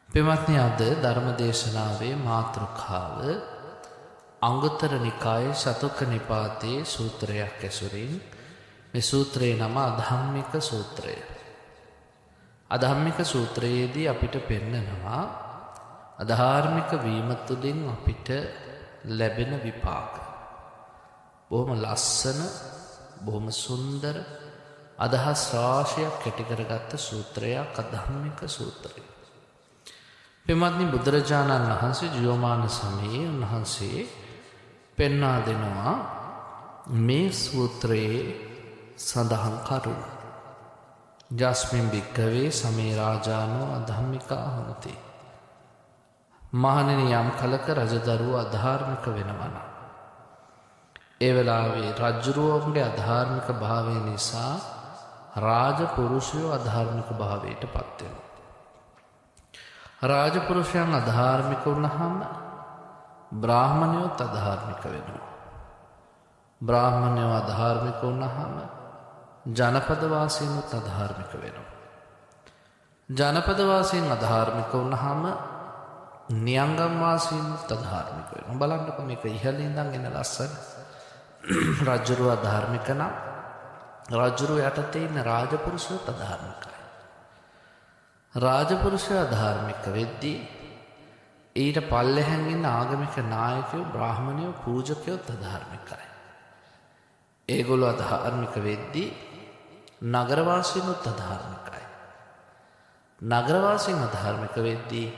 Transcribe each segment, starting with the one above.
පින්වත්නි, අද ධර්ම දේශනාවේ මාතෘකාව අංගුත්තර නිකායේ සතුක්ක නිපාතයේ සූත්‍රයක් ඇසුරින් මේ සූත්‍රයේ නම අධම්මික සූත්‍රය. අධම්මික සූත්‍රයේදී අපිට පෙන්නනවා අධාර්මික වීම තුළින් අපිට ලැබෙන විපාක. බොහොම ලස්සන, බොහොම සුන්දර අදහස් රාශියක් කැටි කරගත්ත සූත්‍රයක් අධම්මික සූත්‍රය. පින්වත්නි, බුදුරජාණන් වහන්සේ ජීවමාන සමයේ උන්වහන්සේ පෙන්වා දෙනවා මේ සූත්‍රයේ සඳහන් කරුණ. යස්මින් භික්ඛවේ සමේ රාජානෝ අධම්මිකා හොಂತಿ. මහණෙනි, යම් කලක රජදරුවෝ අධාර්මික වෙනවා නම් ඒ වෙලාවේ රජුරුවන්ගේ අධාර්මික භාවය නිසා රාජපුරුෂයෝ අධාර්මික භාවයට පත් වෙනවා. රාජපුරුෂයන් අධාර්මික වුණාම බ්‍රාහ්මණයෝත් අධාර්මික වෙනවා. බ්‍රාහ්මණයෝ අධාර්මික වුණාම ජනපදවාසීනුත් අධාර්මික වෙනවා. ජනපදවාසීන් අධාර්මික වුණාම නියංගම් වාසීනුත් අධාර්මික වෙනවා. බලන්නකො මේක ඉහළින් ඉඳන් එන ලස්සන. රජුරුව අධාර්මික නම් රජුරුව යටතේ ඉන්න රාජපුරුෂයෝත් අධාර්මිකයි. රාජපුරුෂය අධාර්මික වෙද්දී ඊට පල්ලෙහැන් ඉන්න ආගමික නායකයෝ, බ්‍රාහ්මණයෝ, පූජකයෝත් අධාර්මිකයි. ඒගොල්ලෝ අධාර්මික වෙද්දී නගරවාසීනුත් අධාර්මිකයි. නගරවාසීන් අධාර්මික වෙද්දී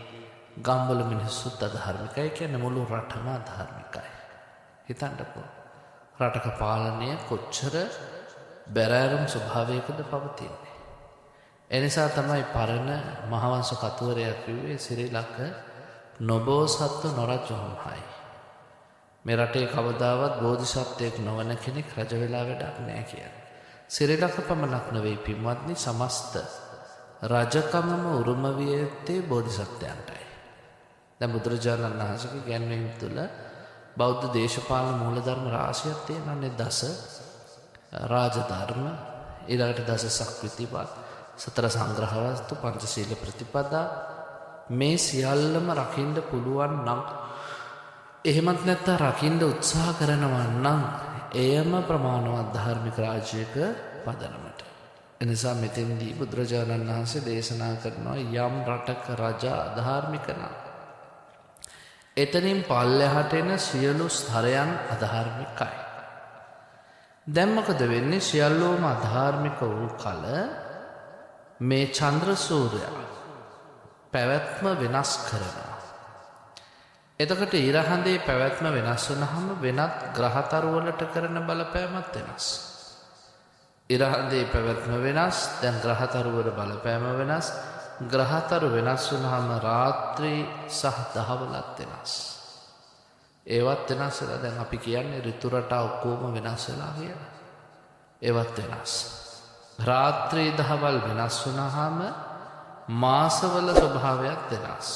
ගම්වල මිනිස්සුත් අධාර්මිකයි. කියන්නේ මුළු රටම අධාර්මිකයි. හිතන්නකෝ, රටක පාලනය කොච්චර බැරෑරුම් ස්වභාවයකද පවතින්නේ. එනිසා තමයි පරණ මහවංශ කතුවරයා කිව්වේ සිරිලක නොබෝසත්ව නොරජුම්හයි. මේ රටේ කවදාවත් බෝධිසත්වයෙක් නොවන කෙනෙක් රජ වෙලා වැඩක් නෑ කියන්නේ. සිරිලක පමණක් නෙවෙයි පින්වත්නි, සමස්ත රජකමම උරුම විය යුත්තේ බෝධිසත්වයන්ටයි. දැන් බුදුරජාණන් වහන්සේගේ ගැන්වීම තුළ බෞද්ධ දේශපාලන මූලධර්ම රාශියක් තියෙනවානේ. දස රාජධර්ම, ඊළඟට දස සක්විතිපත්, සතර සංග්‍රහ වස්තු, පංචශීල ප්‍රතිපදා, මේ සියල්ලම රකින්න පුළුවන් නම්, එහෙමත් නැත්නම් රකින්න උත්සාහ කරනවා නම් එයම ප්‍රමාණවත් ධාර්මික රාජ්‍යයක පදනමට. එනිසා මෙතෙන්දී බුදුරජාණන් වහන්සේ දේශනා කරනවා යම් රටක රජා අධාර්මික නම් එතනින් පල්ලෙහාට එන සියලු ස්තරයන් අධාර්මිකයි. දැන් මොකද වෙන්නේ? සියල්ලෝම අධාර්මික වූ කල මේ චන්ද්‍ර සූර්යයා පැවැත්ම වෙනස් කරනවා. එතකොට ඉරහඳේ පැවැත්ම වෙනස් වුණාම වෙනත් ග්‍රහතරුවලට කරන බලපෑමත් වෙනස්. ඉරහඳේ පැවැත්ම වෙනස්, දැන් ග්‍රහතරුවල බලපෑම වෙනස්. ග්‍රහතරු වෙනස් වුණාම රාත්‍රී සහ දහවලත් වෙනස්. ඒවත් වෙනස් වෙලා දැන් අපි කියන්නේ ඍතු රටා ඔක්කොම වෙනස් වෙලා කියලා. ඒවත් වෙනස්. රාත්‍රී දහවල් වෙනස් වුණාම මාසවල ස්වභාවයත් වෙනස්.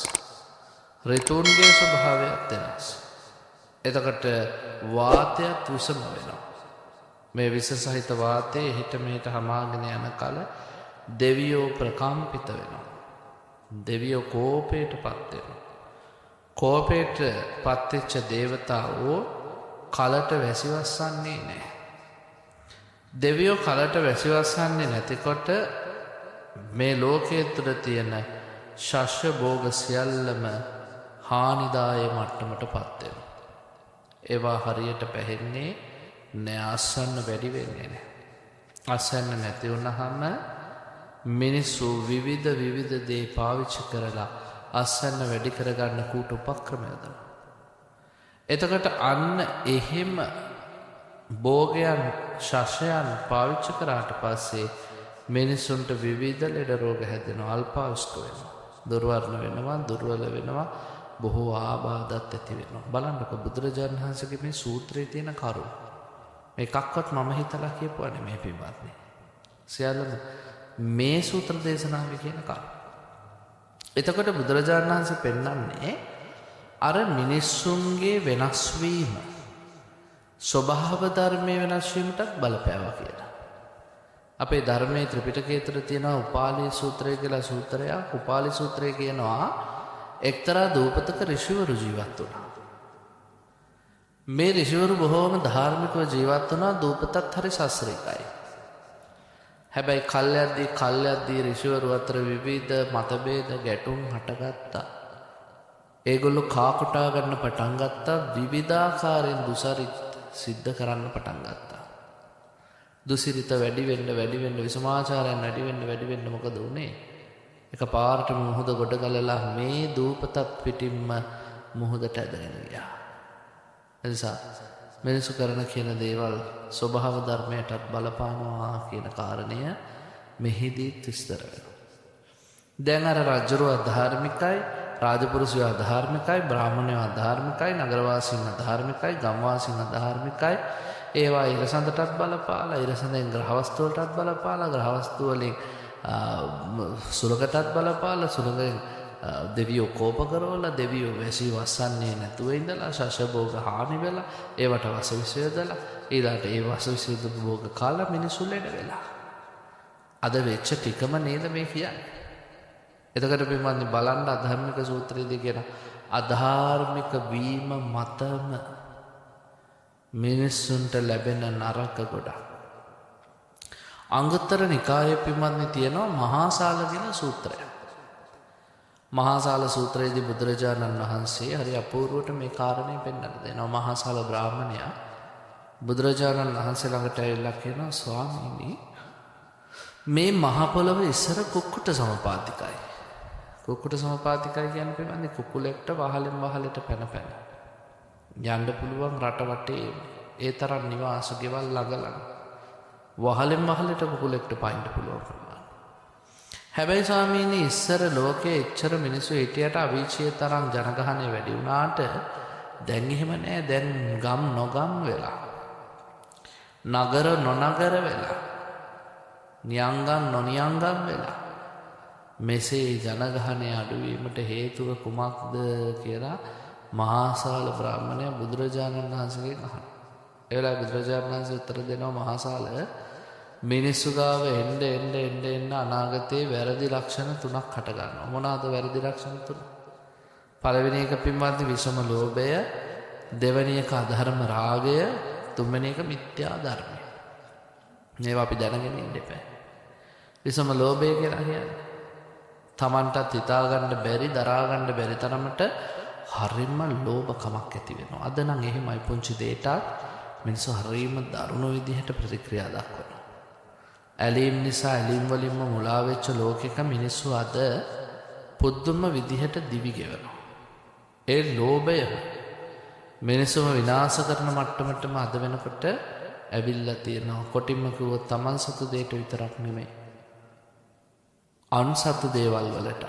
ඍතුන්ගේ ස්වභාවයත් වෙනස්. එතකොට වාතයත් විසම වෙනවා. මේ විස සහිත වාතයේ හිට මෙහෙට හමාගෙන යන කල දෙවියෝ ප්‍රකම්පිත වෙනවා. දෙවියෝ කෝපයට පත් වෙනවා. කෝපයට පත්වෙච්ච දේවතාවෝ කලට වැසිවස්සන්නේ නැහැ. දෙවියෝ කලට වැසිවස්සන්නේ නැතිකොට මේ ලෝකයේ තුල තියෙන ශස්‍ය භෝග සියල්ලම හානිදායක මට්ටමට පත් වෙනවා. ඒවා හරියට පැහෙන්නේ නෑ, අස්සන්න වැඩි වෙන්නේ නෑ. අස්සන්න නැති වුණාම මිනිස්සු විවිධ දේ පාවිච්චි කරලා අස්සන්න වැඩි කරගන්න කූට උපක්‍රම යොදනවා. එතකොට අන්න එහෙම භෝගයන්, ශස්‍යයන් පාවිච්චි කරාට පස්සේ මිනිසුන්ට විවිධ ලෙඩ රෝග හැදෙනවා, අල්පායුෂ්ක වෙනවා, දුර්වර්ණ වෙනවා, දුර්වල වෙනවා, බොහෝ ආබාධත් ඇති වෙනවා. බලන්නකො බුදුරජාණන් වහන්සේගේ මේ සූත්‍රයේ තියෙන කරුණ. මේකක්වත් මම හිතලා කියපුවා නෙමෙයි පින්වත්නි. සියල්ලම මේ සූත්‍ර දේශනාවේ කියන කරුණ. එතකොට බුදුරජාණන් වහන්සේ පෙන්වන්නේ අර මිනිස්සුන්ගේ වෙනස් වීම ස්වභාව ධර්මයේ වෙනස් වීමටත් බලපෑවා කියලා. අපේ ධර්මයේ ත්‍රිපිටකයේ තුල තියෙනවා උපාලි සූත්‍රය කියලා සූත්‍රයක්. උපාලි සූත්‍රය කියනවා එක්තරා දූපතක ඍෂිවරු ජීවත් වුණා. මේ ඍෂිවරු බොහෝම ධාර්මිකව ජීවත් වුණා. දූපතත් හරි ශාස්ත්‍රීයයි. හැබැයි කල්යද්දී ඍෂිවරු අතර විවිධ මතභේද ගැටුම් හටගත්තා. ඒගොල්ලෝ කාකුටා ගන්න පටන් ගත්තා. විවිධාකාරයෙන් දුසරිත සිද්ධ කරන්න පටන් ගත්තා. දුසිරිත වැඩි වෙන්න විසමාචාරයන් වැඩි වෙන්න මොකද වුනේ? එකපාරට මුහුද ගොඩ ගලලා මේ දූපතත් පිටින්ම මුහුදට ඇදගෙන ගියා. එනිසා මිනිසු කරන කියන දේවල් ස්වභාව ධර්මයටත් බලපානවා කියන කාරණය මෙහිදී විස්තර වෙනවා. දැන් අර රජුව අධාර්මිකයි, රාජපුරුෂයෝ අධාර්මිකයි, බ්‍රාහ්මණයෝ අධාර්මිකයි, නගරවාසීන් අධාර්මිකයි, ගම්වාසීන් අධාර්මිකයි. ඒවා ඉරසඳටත් බලපාලා, ඉරසඳෙන් ග්‍රහවස්තු වලටත් බලපාලා, ග්‍රහවස්තු වලින් සුලකටත් බලපාලා, සුලකෙන් දෙවියෝ කෝප කරවලා, දෙවියෝ වැසි වස්සන්නේ නැතුව ඉඳලා, ශෂභෝග හානි වෙලා, ඒවට වසවිස යොදලා, ඊළාට ඒ වසවිස යොදපු භෝග කාලා මිනිස්සු ලෙඩ වෙලා. අද වෙච්ච ටිකම නේද මේ කියන්නේ. එතකොට පින්වත්නි බලන්න අධර්මික සූත්‍රයේදී කියන අධාර්මික වීම මතම මිනිස්සුන්ට ලැබෙන නරක ගොඩක්. අංගුත්තර නිකායේ පින්වත්නි තියෙනවා මහාසාල කියන සූත්‍රය. මහාසාල සූත්‍රයේදී බුදුරජාණන් වහන්සේ හරි අපූර්වට මේ කාරණේ පෙන්වලා දෙනවා. මහාසාල බ්‍රාහ්මණයා බුදුරජාණන් වහන්සේ ළඟට ඇවිල්ලා කියනවා, ස්වාමීනි මේ මහ පොළව ඉස්සර කුක්කුට සමපාතිකයි. කුක්කුට සමපාතිකයි කියන්නේ පින්වත්නි කුකුලෙක්ට වහලෙන් වහලට පැන යන්න පුළුවන් රට වටේ ඒ තරම් නිවාස ගෙවල් ළඟ වහලෙන් වහලට කුකුලෙක්ට පයින්න පුළුවන්. හැබැයි ස්වාමීනි ඉස්සර ලෝකයේ එච්චර මිනිස්සු හිටියට අවීචිය තරම් ජනගහනය වැඩි වුණාට දැන් එහෙම නෑ. දැන් ගම් නොගම් වෙලා, නගර නොනගර වෙලා, නියංගම් නොනියංගම් වෙලා. මෙසේ ජනගහනය අඩුවීමට හේතුව කුමක්ද කියලා මහාසාල බ්‍රාහ්මණය බුදුරජාණන් වහන්සේගෙන් අහනවා. ඒ වෙලාවේ බුදුරජාණන් වහන්සේ උත්තර දෙනවා, මහාසාල මිනිස්සු ගාව එන්න අනාගතයේ වැරදි ලක්ෂණ 3ක් හට ගන්නවා. මොනවාද වැරදි ලක්ෂණ 3? පළවෙනි එක පින්වත්නි විෂම ලෝභය, දෙවෙනි එක අධර්ම රාගය, තුන්වෙනි එක මිත්‍යා ධර්මය. මේවා අපි දැනගෙන ඉන්න එපා. විෂම ලෝභය කියලා කියන්නේ තමන්ටත් හිතාගන්න බැරි, දරාගන්න බැරි තරමට හරිම ලෝභකමක් ඇති වෙනවා. අද නම් එහෙමයි. පුංචි දෙයකට මිනිස්සු හරිම දරුණු විදිහට ප්‍රතික්‍රියා දක්වනවා. ඇලීම් නිසා ඇලීම් වලින්ම මුලා වෙච්ච ලෝකෙක මිනිස්සු අද පුදුම විදිහට දිවි ගෙවනවා. ඒ ලෝභය මිනිස්සුම විනාශ කරන මට්ටමටම අද වෙනකොට ඇවිල්ලා තියෙනවා. කොටින්ම කිව්වොත් Taman සතු දෙයට විතරක් නෙමෙයි, අන්සතු දේවල් වලට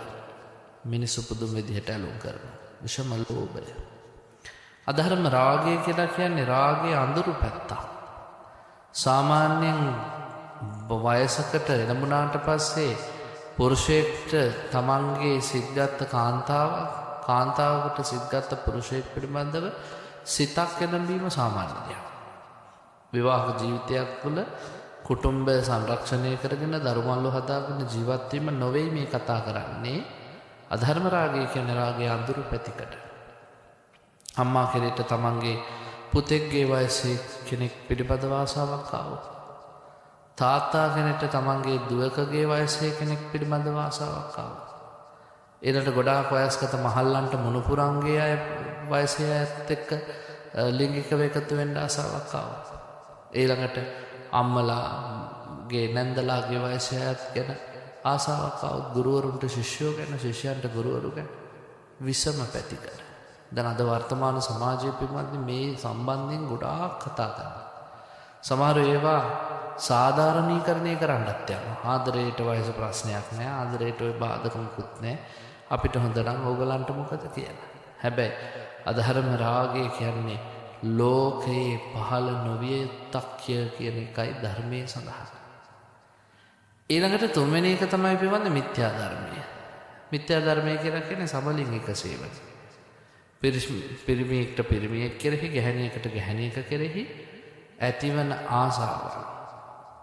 මිනිස්සු පුදුම විදිහට ඇලුම් කරනවා. විෂම ලෝභය. අධර්ම රාගය කියලා කියන්නේ රාගයේ අඳුරු පැත්ත. සාමාන්‍යයෙන් වයසකට එළඹුණාට පස්සේ පුරුෂයෙක්ට තමන්ගේ සිත්ගත් කාන්තාවකට සිත්ගත් පුරුෂයෙක් පිළිබඳව සිතක් එළඹීම සාමාන්‍ය දෙයක්. විවාහ ජීවිතයක් තුළ කුටුම්බය සංරක්ෂණය කරගෙන දරුමල්ලු හදාගෙන ජීවත් වීම නොවේ මේ කතා කරන්නේ. අධර්ම රාගය කියන්නේ රාගයේ අඳුරු පැතිකඩ. අම්මා කෙරෙහිට තමන්ගේ පුතෙක්ගේ වයසේ කෙනෙක් පිළිබඳව ආසාවක් ආවොත්, තාත්තා කෙනෙක්ට තමන්ගේ දුවකගේ වයසේ කෙනෙක් පිළිබඳව ආසාවක් ආවොත්, ඊළඟට ගොඩාක් වයස්ගත මහල්ලන්ට මුණුපුරන්ගේ අය වයසේ අයත් එක්ක ලිංගිකව එකතු වෙන්න ආසාවක් ආවොත්, ඊළඟට අම්මලාගේ නැන්දලාගේ වයසේ අයත් ගැන ආසාවක් ආවොත්, ගුරුවරුන්ට ශිෂ්‍යයෝ ගැන, ශිෂ්‍යයන්ට ගුරුවරු ගැන විසම පැතිකඩ. දැන් අද වර්තමාන සමාජයේ පිළිබඳ මේ සම්බන්ධයෙන් ගොඩාක් කතා කරනවා. සමහර ඒවා සාධාරණීකරණය කරන්නත් යනවා. ආදරයට වයස ප්‍රශ්නයක් නෑ, ආදරයට ඔය බාධක මුකුත් නෑ, අපිට හොඳ නම් ඕගලන්ට මොකද කියලා. හැබැයි අධර්ම රාගය කියන්නේ ලෝකයේ පහළ නොවිය යුත්තක්ය කියන එකයි ධර්මයේ සඳහන්. ඊළඟට තුන්වෙනි එක තමයි පිළිබඳ මිත්‍යා ධර්මය. මිත්‍යා ධර්මය කියලා කියන්නේ සමලිංගික සේවය. පිරිමියෙක්ට පිරිමියෙක් කෙරෙහි, ගැහැණියකට ගැහැණියක කෙරෙහි ඇතිවන ආසාව.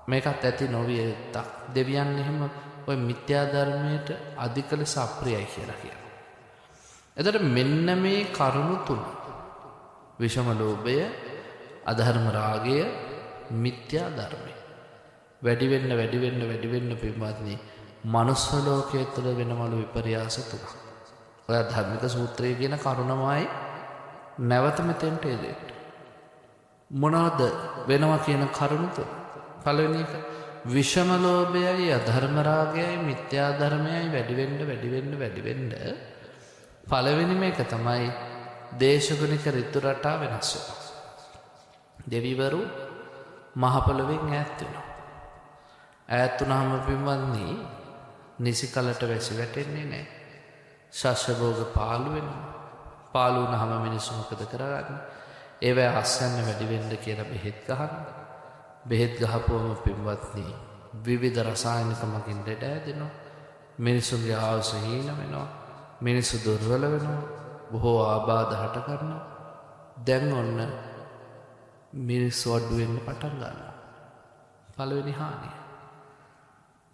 මේකත් ඇති නොවිය යුත්තක්. දෙවියන් එහෙම ওই මිත්‍යා ධර්මයට අධික ලෙස අප්‍රියයි කියලා කියනවා. එතකොට මෙන්න මේ කරුණු තුන විෂම ලෝභය, අධර්ම රාගය, මිත්‍යා ධර්මය වැඩි වෙන්න පින්වත්නි මනුස්ස ලෝකයේ තුල වෙනවලු විපර්යාස තුනක්. ඔය ධර්මික සූත්‍රයේ කියන කරුණමයි නැවත මෙතෙන්ට එන්නේ. මොනවද වෙනවා කියන කරුණ තුන? පළවෙනි එක විෂම ලෝභයයි, අධර්ම රාගයයි, මිත්‍යා ධර්මයයි වැඩි වෙන්න පළවෙනිම එක තමයි දේශගුණික ඍතු රටා වෙනස් වෙනවා. දෙවිවරු මහ පොළොවෙන් ඈත් වෙනවා. ඈත් වුණාම පින්වත්නි නිසි කලට වැසි වැටෙන්නේ නැහැ. ශස්‍ය භෝග පාළු වෙනවා. පාළු වුණාම මිනිස්සු මොකද කරන්නේ? ඒවැ අස්යන්න වැඩි වෙන්න කියලා බෙහෙත් ගහනවා. බෙහෙත් ගහපුවම පින්වත්නි විවිධ රසායනික මගින් ලෙඩ ඇදෙනවා. මිනිසුන්ගේ ආයුෂ හීන වෙනවා. මිනිස්සු දුර්වල වෙනවා. බොහෝ ආබාධ හට ගන්නවා. දැන් ඔන්න මිනිස්සු අඩු වෙන්න පටන් ගන්නවා. පළවෙනි හානිය.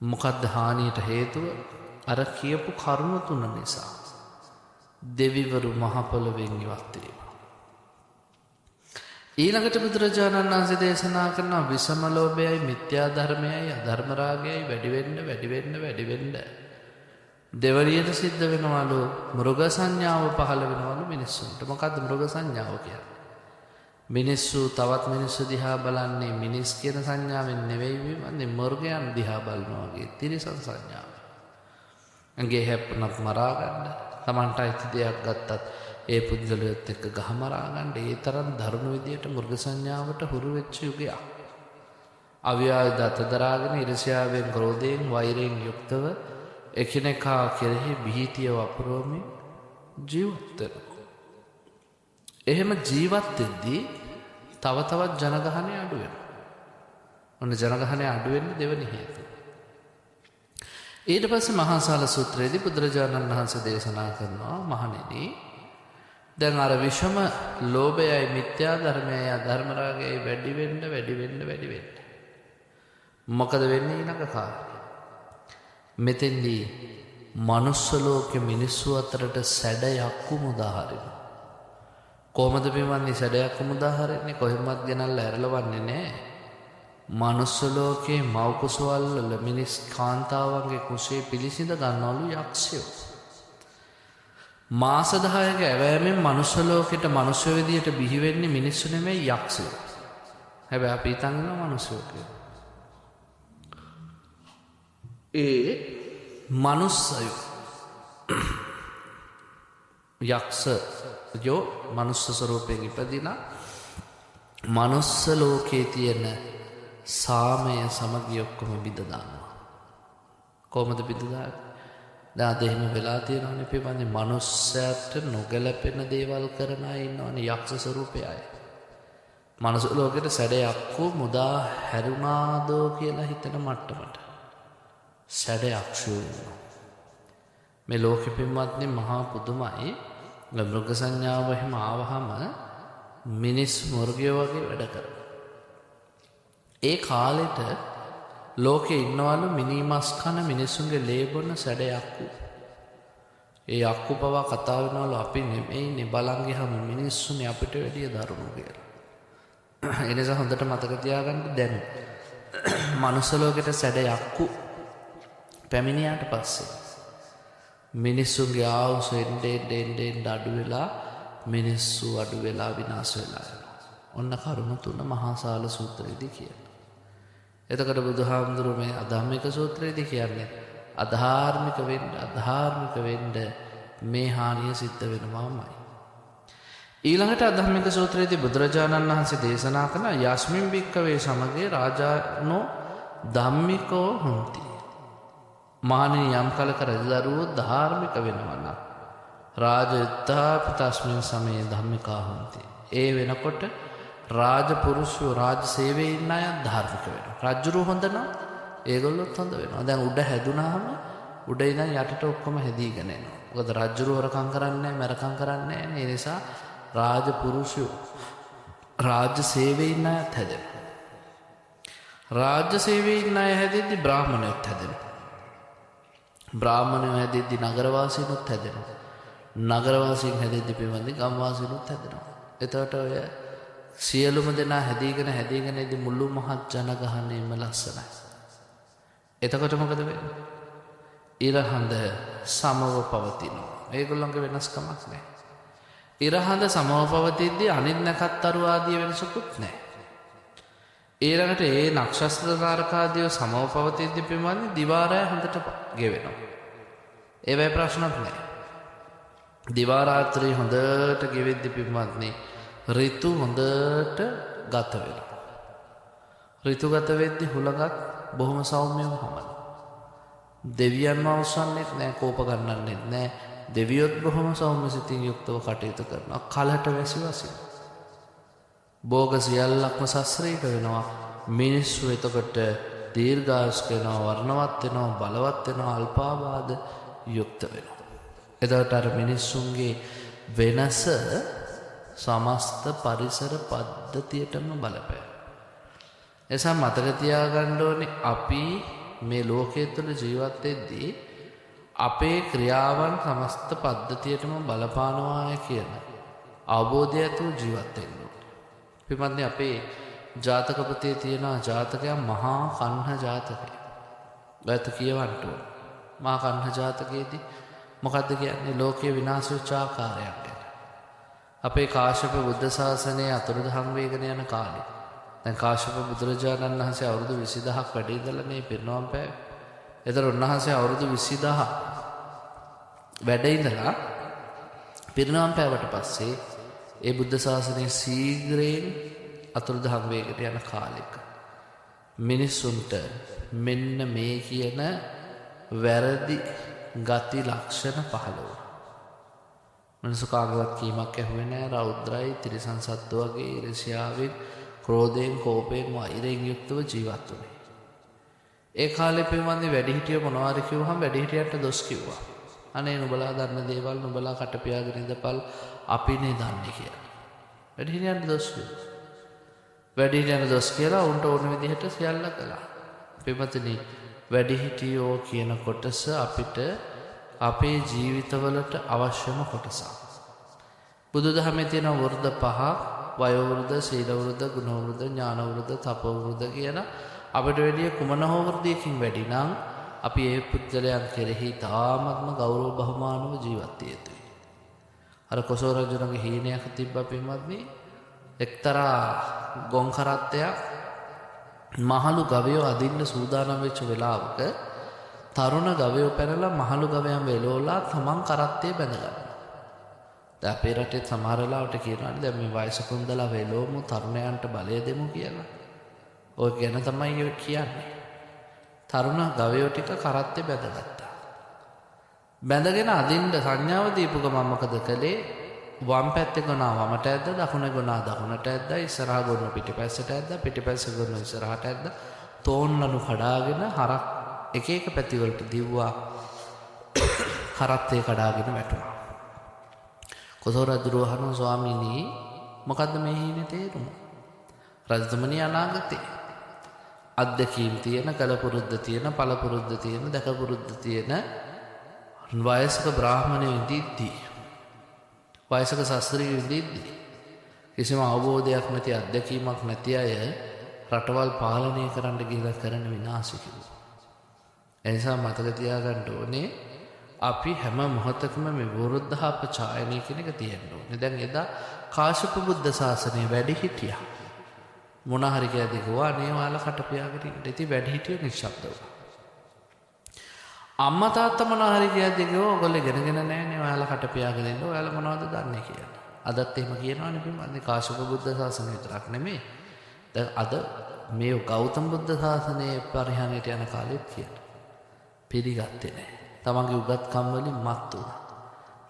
මොකද්ද හානියට හේතුව? අර කියපු කරුණ තුන නිසා. දෙවිවරු මහ පොළොවෙන් ඉවත් වීම. ඊළඟට බුදුරජාණන් වහන්සේ දේශනා කරන විෂම ලෝභයයි, මිත්‍යා ධර්මයයි, අධර්ම රාගයයි වැඩි වෙන්න දෙවරියට සිද්ධ වෙනවලු මෘග සංඥාව පහළ වෙනවලු මිනිස්සුන්ට. මොකද්ද මෘග සංඥාව කියන්නේ? මිනිස්සු තවත් මිනිස්සු දිහා බලන්නේ මිනිස් කියන සංඥාවෙන් නෙවෙයි විමන්නේ මෘගයන් දිහා බලනවා වගේ තිරිසන් සංඥාව. අංගේ හැප්පුණක් මරා ගන්න, Tamanට අයිති දෙයක් ගත්තත් ඒ පුද්ගලයාත් එක්ක ගහ මරා ගන්න, ඒ තරම් දරුණු විදියට මෘග සංඥාවට හුරු වෙච්ච යුගයක්. අව්‍යායුධ අත දරාගෙන ඊර්ෂ්‍යාවෙන්, ක්‍රෝධයෙන්, වෛරයෙන් යුක්තව එකිනෙකා කෙරෙහි බිහිතිය වපුරවමින් ජීවත් වෙනවා. එහෙම ජීවත් වෙද්දී තව තවත් ජනගහනය අඩු වෙනවා. ඔන්න ජනගහනය අඩු වෙන්න දෙවෙනි හේතුව. ඊට පස්සේ මහාසාල සූත්‍රයේදී බුදුරජාණන් වහන්සේ දේශනා කරනවා මහණෙනි දැන් අර විෂම ලෝභයයි, මිත්‍යා ධර්මයයි, අධර්ම රාගයයි වැඩි වෙන්න මොකද වෙන්නේ ඊළඟ කාලේ? මෙතෙන්දී මනුස්ස ලෝකෙ මිනිස්සු අතරට සැඩයක් මුදා හරිනවා. කොහොමද පින්වත්නි සැඩයක් මුදා හරින්නේ? කොහෙන්වත් ගෙනල්ලා ඇරලවන්නේ නැහැ. මනුස්ස ලෝකේ මව් කුසවල් වල මිනිස් කාන්තාවන්ගේ කුසේ පිළිසිඳ ගන්නවලු යක්ෂයෝ. මාස 10ක ඇවෑමෙන් මනුස්ස ලෝකෙට මනුස්ස විදියට බිහි වෙන්නේ මිනිස්සු නෙමෙයි යක්ෂයෝ. හැබැයි අපි හිතන් ඉන්නවා මනුස්සයෝ කියලා. ඒ මනුස්සයෝ යක්ෂයෝ මනුස්ස ස්වරූපයෙන් ඉපදිලා මනුස්ස ලෝකයේ තියෙන සාමය සමගිය ඔක්කොම බිඳ දානවා. කොහොමද බිඳ දාන්නේ? දැන් අද එහෙම වෙලා තියෙනවනේ පිටපන්නේ මනුස්සයාට නොගැලපෙන දේවල් කරන අය ඉන්නවනේ යක්ෂ ස්වරූපය අය. මනුස්ස ලෝකෙට සැඩයක් මුදා හැරුණාදෝ කියලා හිතන මට්ටමට සැඩයක්ෂයෝ ඉන්නවා. මේ ලෝකෙ පින්වත්නි මහා පුදුමයි. මෘග සංඥාව එහෙම ආවහම මිනිස් මෘගයෝ වගේ වැඩ කරනවා. ඒ කාලෙට ලෝකේ ඉන්නවලු මිනිමස් කන මිනිසුන්ගේ ලේ බොන සැඩයක්කු. ඒ යක්කු පවා කතා වෙනවලු අපි නෙමෙයිනේ බලන් ගියාම මිනිස්සුනේ අපිට වැඩිය දරුණු කියලා. ඒ නිසා හොඳට මතක තියාගන්න දැන් මනුස්ස ලෝකෙට සැඩයක්කු පැමිණියාට පස්සේ මිනිස්සුන්ගේ ආයුෂ එන්න අඩු වෙලා මිනිස්සු අඩු වෙලා විනාශ වෙලා යනවා. ඔන්න කරුණ තුන මහාසාල සූත්‍රයේදී කියනවා. එතකොට බුදුහාමුදුරුවෝ මේ අධම්මික සූත්‍රයේදී කියන්නේ අධාර්මික වෙන්න මේ හානිය සිද්ධ වෙනවාමයි. ඊළඟට අධම්මික සූත්‍රයේදී බුදුරජාණන් වහන්සේ දේශනා කරන යස්මින් භික්ඛවේ සමගේ රාජානෝ ධම්මිකෝ හොಂತಿ. මහණෙනි යම් කලක රජදරුවෝ ධාර්මික වෙනවා නම් රාජයත්තාපි තස්මින් සමයේ ධම්මිකා හොಂತಿ. ඒ වෙනකොට රාජපුරුෂයෝ රාජ සේවයේ ඉන්න අය ධාර්මික වෙනවා. රජුරු හොඳ නම් ඒගොල්ලොත් හොඳ වෙනවා. දැන් උඩ හැදුනාම උඩ ඉඳන් යටට ඔක්කොම හැදීගෙන එනවා. මොකද රජුරු හොරකම් කරන්නේ නැහැ, මරකම් කරන්නේ නැහැ. ඒ නිසා රාජපුරුෂයෝ රාජ්‍ය සේවයේ ඉන්න අයත් හැදෙනවා. රාජ්‍ය සේවයේ ඉන්න අය හැදෙද්දි බ්‍රාහ්මණයොත් හැදෙනවා. බ්‍රාහ්මණයෝ හැදෙද්දි නගරවාසීනුත් හැදෙනවා. නගරවාසීන් හැදෙද්දි පින්වත්නි ගම්වාසීනුත් හැදෙනවා. එතකොට ඔය සියලුම දෙනා හැදීගෙන ඉදි මුළු මහත් ජනගහනයම ලස්සනයි. එතකොට මොකද වෙන්නේ? ඉරහඳ සමව පවතිනවා. ඒගොල්ලන්ගේ වෙනස්කමක් නැහැ. ඉරහඳ සමව පවතිද්දී අනිත් නැකත්තරු ආදී වෙනසකුත් නැහැ. ඊළඟට ඒ නක්ෂත්‍ර තාරකාදිය සමව පවතිද්දී පින්වත්නි දිවා රැය හොඳට ගෙවෙනවා. ඒවැයි ප්‍රශ්නක් නැහැ. දිවා රාත්‍රී හොඳට ගෙවෙද්දී පින්වත්නි ඍතු හොඳට ගත වෙනවා. ඍතු ගත වෙද්දී හුලඟත් බොහොම සෞම්‍යව හමනවා. දෙවියන්ව අවසන්නෙත් නැහැ, කෝප ගන්නන්නෙත් නැහැ. දෙවියොත් බොහොම සෞම්‍ය සිතින් යුක්තව කටයුතු කරනවා. කලට වැසි වසිනවා. භෝග සියල්ලක්ම සස්ත්‍රීක වෙනවා. මිනිස්සු එතකොට දීර්ඝායුෂ වෙනවා, වර්ණවත් වෙනවා, බලවත් වෙනවා, අල්පාබාධ යුක්ත වෙනවා. එතකොට අර මිනිස්සුන්ගේ වෙනස සමස්ත පරිසර පද්ධතියටම බලපෑ. එසා මතක තියාගන්න ඕනේ අපි මේ ලෝකයේ තුල ජීවත් වෙද්දී අපේ ක්‍රියාවන් සමස්ත පද්ධතියටම බලපානවා කියන අවබෝධය ඇතුව ජීවත් වෙන්න ඕනේ. පින්වත්නි අපේ ජාතක පොතේ තියෙන ජාතකයක් මහා කන්හ ජාතකය. ඔයත් කියවන්න ඕනේ. මහා කන්හ ජාතකයේදී මොකද්ද කියන්නේ? ලෝකයේ විනාශ වෙච්ච ආකාරයක් ගැන. අපේ කාශ්‍යප බුද්ධ ශාසනය අතුරුදහන් වේගෙන යන කාලේ දැන් කාශ්‍යප බුදුරජාණන් වහන්සේ අවුරුදු 20000ක් වැඩ ඉඳලා මේ පිරිනවම් පෑවේ. ඒතර උන්වහන්සේ අවුරුදු 20000 වැඩ ඉඳලා පිරිනවම් පෑවට පස්සේ ඒ බුද්ධ ශාසනය ශීඝ්‍රයෙන් අතුරුදහන් වේගෙන යන කාලෙක මිනිස්සුන්ට මෙන්න මේ කියන වැරදි ගති ලක්ෂණ පහළ වුණා. මිනිස්සු කාගවත් කීමක් ඇහුවේ නැහැ. රෞද්‍රයි තිරිසන් සත්තු වගේ ඊර්ෂ්‍යාවෙන්, ක්‍රෝධයෙන්, කෝපයෙන්, වෛරයෙන් යුක්තව ජීවත් වුණේ. ඒ කාලේ පින්වත්නි වැඩිහිටියෝ මොනවා හරි කිව්වහම වැඩිහිටියන්ට දොස් කිව්වා. අනේ නුඹලා දන්න දේවල් නුඹලා කට පියාගෙන ඉඳපල් අපිනේ දන්නේ කියලා. වැඩිහිටියන්ට දොස් කිව්වා. වැඩිහිටියන්ට දොස් කියලා උන්ට ඕන විදිහට සියල්ල කළා. පින්වත්නි වැඩිහිටියෝ කියන කොටස අපිට අපේ ජීවිතවලට අවශ්‍යම කොටසක්. බුදුදහමේ තියෙන වෘද්ධ පහ වයෝ වෘද්ධ, සීල වෘද්ධ, ගුණ වෘද්ධ, ඥාන වෘද්ධ, තප වෘද්ධ කියන අපිට වැඩි කුමන හෝ වෘද්ධියකින් වැඩි නම් අපි ඒ පුද්ගලයන් කෙරෙහි තාමත්ම ගෞරව බහුමානව ජීවත් විය යුතුයි. අර කොසල් රජුගේ හීනයක් තිබ්බා පින්වත්නි. එක්තරා ගොන් කරත්තයක් මහලු ගවයෝ අදින්න සූදානම් වෙච්ච වෙලාවක තරුණ ගවයෝ පැනලා මහලු ගවයන් වෙලෝලා තමන් කරත්තේ බැඳගන්නවා. දැන් අපේ රටේ සමහර වෙලාවට කියනවානේ දැන් මේ වයසක ඉඳලා වෙලෝමු තරුණයන්ට බලය දෙමු කියලා. ඔය ගැන තමයි කියන්නේ. තරුණ ගවයෝ ටික කරත්තේ බැඳගත්තා. බැඳගෙන අදින්න සංඥාව දීපු ගමන් මොකද කළේ? වම් පැත්තේ ගොනා වමට ඇද්ද, දකුණේ ගොනා දකුණට ඇද්ද, ඉස්සරහා ගොන පිටිපැස්සට ඇද්ද, පිටිපැස්ස ගොන ඉස්සරහට ඇද්ද, තෝන්ලනු කඩාගෙන හරක් එක එක පැතිවලට දිව්වා. කරත්තේ කඩාගෙන වැටුණා. කොසල් රජු අහනවා ස්වාමීනි මොකද්ද මේ හීනේ තේරුම? රජතුමනි අනාගතේ අත්දැකීම් තියෙන, කලපුරුද්ද තියෙන, පළපුරුද්ද තියෙන, දැකපුරුද්ද තියෙන වයස්ක බ්‍රාහ්මණයෝ ඉඳිද්දී, වයසක ශාස්ත්‍රීය ඉඳිද්දී කිසිම අවබෝධයක් නැති, අත්දැකීමක් නැති අය රටවල් පාලනය කරන්න ගිහිලා කරන විනාශය කිව්වා. එනිසා මතක තියාගන්න ඕනේ අපි හැම මොහොතකම මේ වෘද්ධාපචායනය කියන එක තියෙන්න ඕනේ. දැන් එදා කාශ්‍යප බුද්ධ ශාසනය වැඩි හිටියා. මොන හරි කියද්දී ගෝවා නේ ඔයාලා කට පියාගෙන ඉන්න. ඉතින් වැඩි හිටියෝ නිශ්ශබ්ද වුණා. අම්මා තාත්තා මොන හරි කියද්දී ගෝවා ඔයගොල්ලෝ ඉගෙනගෙන නැහැ නේ ඔයාලා කට පියාගෙන ඉන්න. ඔයාලා මොනවද දන්නේ කියලා. අදත් එහෙම කියනවනේ පින්වත්නි. කාශ්‍යප බුද්ධ ශාසනය විතරක් නෙමෙයි. දැන් අද මේ ගෞතම බුද්ධ ශාසනයේ පරිහානියට යන කාලෙත් කියනවා. පිළිගත්තේ නැහැ. තමන්ගේ උගත්කම් වලින් මත් වුණා.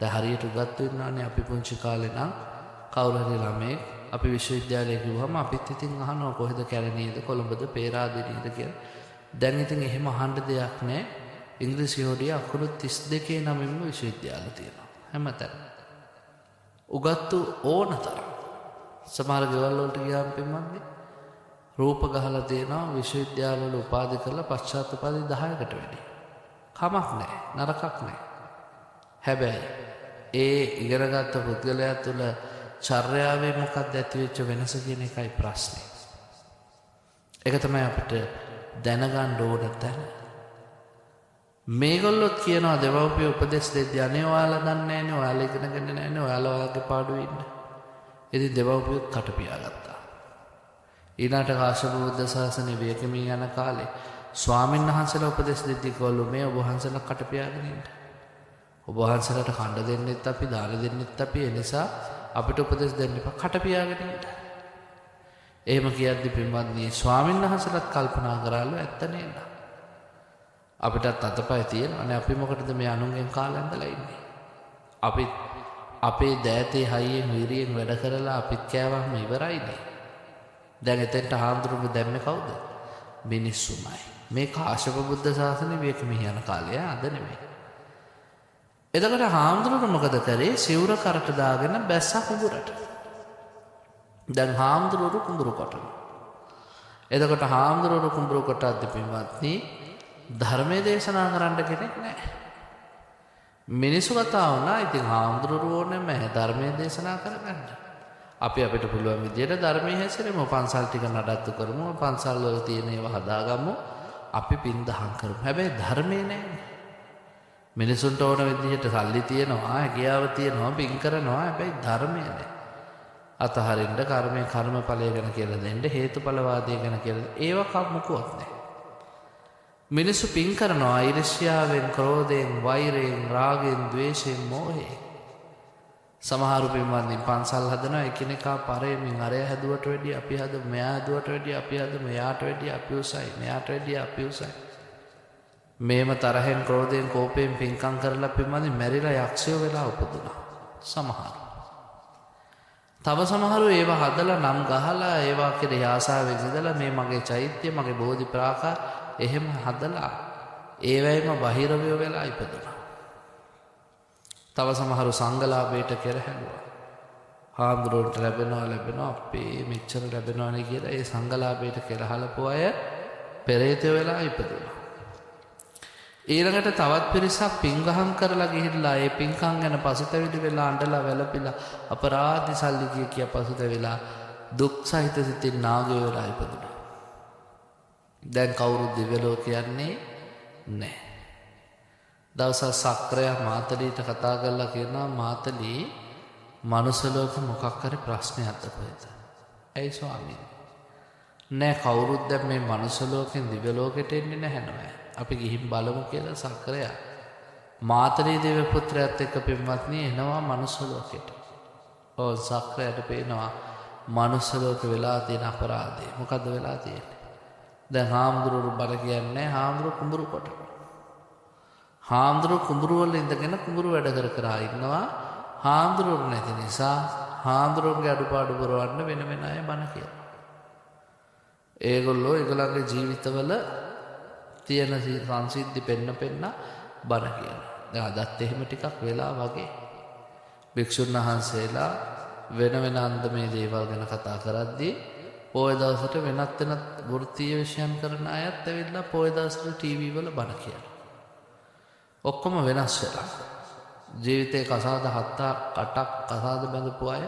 දැන් හරියට උගත් වෙනවානේ අපි පුංචි කාලේ නම් කවුරු හරි ළමෙක් අපි විශ්වවිද්‍යාලයේ ගිහුවම අපිත් ඉතින් අහනවා කොහෙද කැලණියේද කොළඹද පේරාදෙණියද කියලා. දැන් ඉතින් එහෙම අහන්න දෙයක් නැහැ. ඉංග්‍රීසි හොඩිය අකුරු 32 නමින්ම විශ්වවිද්‍යාල තියෙනවා. හැමතැනම. උගත්තු ඕනතරම්. සමහර ගෙවල් වලට ගියාම පින්වත්නි රූප ගහලා තියෙනවා විශ්වවිද්‍යාල වල උපාධි කරලා පශ්චාත් උපාධි 10කට වැඩි. කමක් නැහැ, නරකක් නැහැ. හැබැයි ඒ ඉගෙනගත්ත පුද්ගලයා තුළ චර්යාවේ මොකක්ද ඇතිවෙච්ච වෙනස කියන එකයි ප්‍රශ්නේ. ඒක තමයි අපිට දැනගන්න ඕන තැන. මේගොල්ලොත් කියනවා දෙමව්පිය උපදෙස් දෙද්දී අනේ ඔයාලා දන්නේ නැහැනේ, ඔයාලා ඉගෙනගෙන නැහැනේ, ඔයාලා ඔයාගේ පාඩුවේ ඉන්න. ඉතින් දෙමව්පියොත් කට පියාගත්තා. ඊළාට කාශ්‍යප බුද්ධ ශාසනය වියකමින් යන කාලේ ස්වාමීන් වහන්සේලා උපදෙස් දෙද්දී කිව්වලු මේ ඔබ වහන්සේලා කට පියාගෙන ඉන්න. ඔබ වහන්සේලාට කණ්ඩ දෙන්නෙත් අපි, දාන දෙන්නෙත් අපි, ඒ නිසා අපිට උපදෙස් දෙන්න එපා, කට පියාගෙන ඉන්න. එහෙම කියද්දි පින්වත්නි ස්වාමීන් වහන්සේලාත් කල්පනා කරාලු ඇත්ත නේද? අපිටත් අතපය තියෙනවානේ, අපි මොකටද මේ අනුන්ගෙන් කාලා ඇඳලා ඉන්නේ? අපි අපේ දෑතේ හයියෙන් වීරියෙන් වැඩ කරලා අපිත් කෑවම ඉවරයිනේ. දැන් එතෙන්ට හාමුදුරුවෝ දැම්මේ කවුද? මිනිස්සුමයි. මේ කාශ්‍යප බුද්ධ ශාසනය වියකමින් යන කාලේ අද නෙමෙයි. එතකොට හාමුදුරුවෝ මොකද කරේ? සිවුර කරට දාගෙන බැස්සා කුඹුරට. දැන් හාමුදුරුවෝ කුඹුරු කොටනවා. එතකොට හාමුදුරුවෝ කුඹුරු කොටද්දි පින්වත්නි ධර්මයේ දේශනා කරන්න කෙනෙක් නැහැ. මිනිස්සු කතා වුණා. ඉතින් හාමුදුරුවෝ ඕනෙම ධර්මයේ දේශනා කරගන්න. අපි අපිට පුළුවන් විදියට ධර්මයේ හැසිරෙමු. පන්සල් ටික නඩත්තු කරමු. පන්සල් වල තියෙන ඒවා හදාගමු. අපි පින් දහම් කරමු. හැබැයි ධර්මයේ නැහැ. මිනිසුන්ට ඕන විදිහට සල්ලි තියෙනවා, හැකියාව තියෙනවා, පින් කරනවා. හැබැයි ධර්මයේ නැහැ. අතහරින්න කර්මයේ කර්මඵලය ගැන කියලා දෙන්න, හේතුඵලවාදය ගැන කියලා ඒවා කවමුකුවත් නැහැ. මිනිස්සු පින් කරනවා ඊර්ෂ්‍යාවෙන්, ක්‍රෝධයෙන්, වෛරයෙන්, රාගයෙන්, ද්වේෂයෙන්, මෝහයෙන්. සමහරු පින්වත්නි පන්සල් හදනවා එකිනෙකා පරෙමින්, අරය හැදුවට වැඩිය අපි හදමු, මෙයා හැදුවට වැඩිය අපි හදමු, මෙයාට වැඩිය අපි උසයි, මෙයාට වැඩිය අපි උසයි. මේම තරහෙන්, ක්‍රෝධයෙන්, කෝපයෙන් පින්කම් කරලා පින්වත්නි මැරිලා යක්ෂයෝ වෙලා උපදුනා සමහරු. තව සමහරු ඒවා හදලා නම් ගහලා ඒවා කෙරෙහි ආසාවෙන් ඉඳලා මේ මගේ චෛත්‍ය, මගේ බෝධි ප්‍රාකාර එහෙම හදලා ඒවැයිම බහිරවය වෙලා ඉපදුනා. තව සමහරු සංඝලාභයට කෙරහැලුවා. හාමුදුරුවන්ට ලැබෙනවා අපේ මෙච්චර ලැබෙනවානේ කියලා ඒ සංඝලාභයට කෙරහලපු අය පෙරේතයෝ වෙලා ඉපදුනා. ඊළඟට තවත් පිරිසක් පින්ගහම් කරලා ගිහිල්ලා ඒ පින්කම් ගැන පසුතැවිලි වෙලා අඬලා වැළපිලා අපරාධ සල්ලි කිය පසුතැවිලා දුක් සහිත සිතින් නාගයෝ වෙලා ඉපදුනා. දැන් කවුරුත් දිව්‍ය ලෝක යන්නේ නැහැ. දවසක් සක්‍රයා මාතලීට කතා කරලා කියනවා මාතලී මනුස්ස ලෝකෙ මොකක් හරි ප්‍රශ්නයක්ද කොහෙද? ඇයි ස්වාමීනි? නෑ කවුරුත් දැන් මේ මනුස්ස ලෝකෙන් දිව්‍ය ලෝකෙට එන්නේ නැහැ නෑ. අපි ගිහින් බලමු කියලා සක්‍රයා මාතලී දේව පුත්‍රයාත් එක්ක පින්වත්නි එනවා මනුස්ස ලෝකෙට. ඔව් සක්‍රයාට පේනවා මනුස්ස ලෝකෙ වෙලා තියෙන අපරාධය. මොකද්ද වෙලා තියෙන්නේ? දැන් හාමුදුරුවෝ බල කියන්නේ හාමුදුරුවෝ කුඹුරු කොට. හාමුදුරුවෝ කුඹුරු වල ඉඳගෙන කුඹුරු වැඩ කර ඉන්නවා. හාමුදුරුවෝ නැති නිසා හාමුදුරුවෝගේ අඩුපාඩු පුරවන්න වෙන වෙන අය බන කියනවා. ඒගොල්ලෝ ඒගොල්ලන්ගේ ජීවිතවල තියෙන සංසිද්ධි පෙන්න බන කියනවා. දැන් අදත් එහෙම ටිකක් වෙලා වගේ භික්ෂුන් වහන්සේලා වෙන වෙන අන්දමේ දේවල් ගැන කතා කරද්දී පොය දවසට වෙනත් වෘත්තීය විෂයන් කරන අයත් ඇවිල්ලා පොය දවසට ටීවී වල බන කියනවා. ඔක්කොම වෙනස් වෙලා. ජීවිතේ කසාද 7-8ක් කසාද බැඳපු අය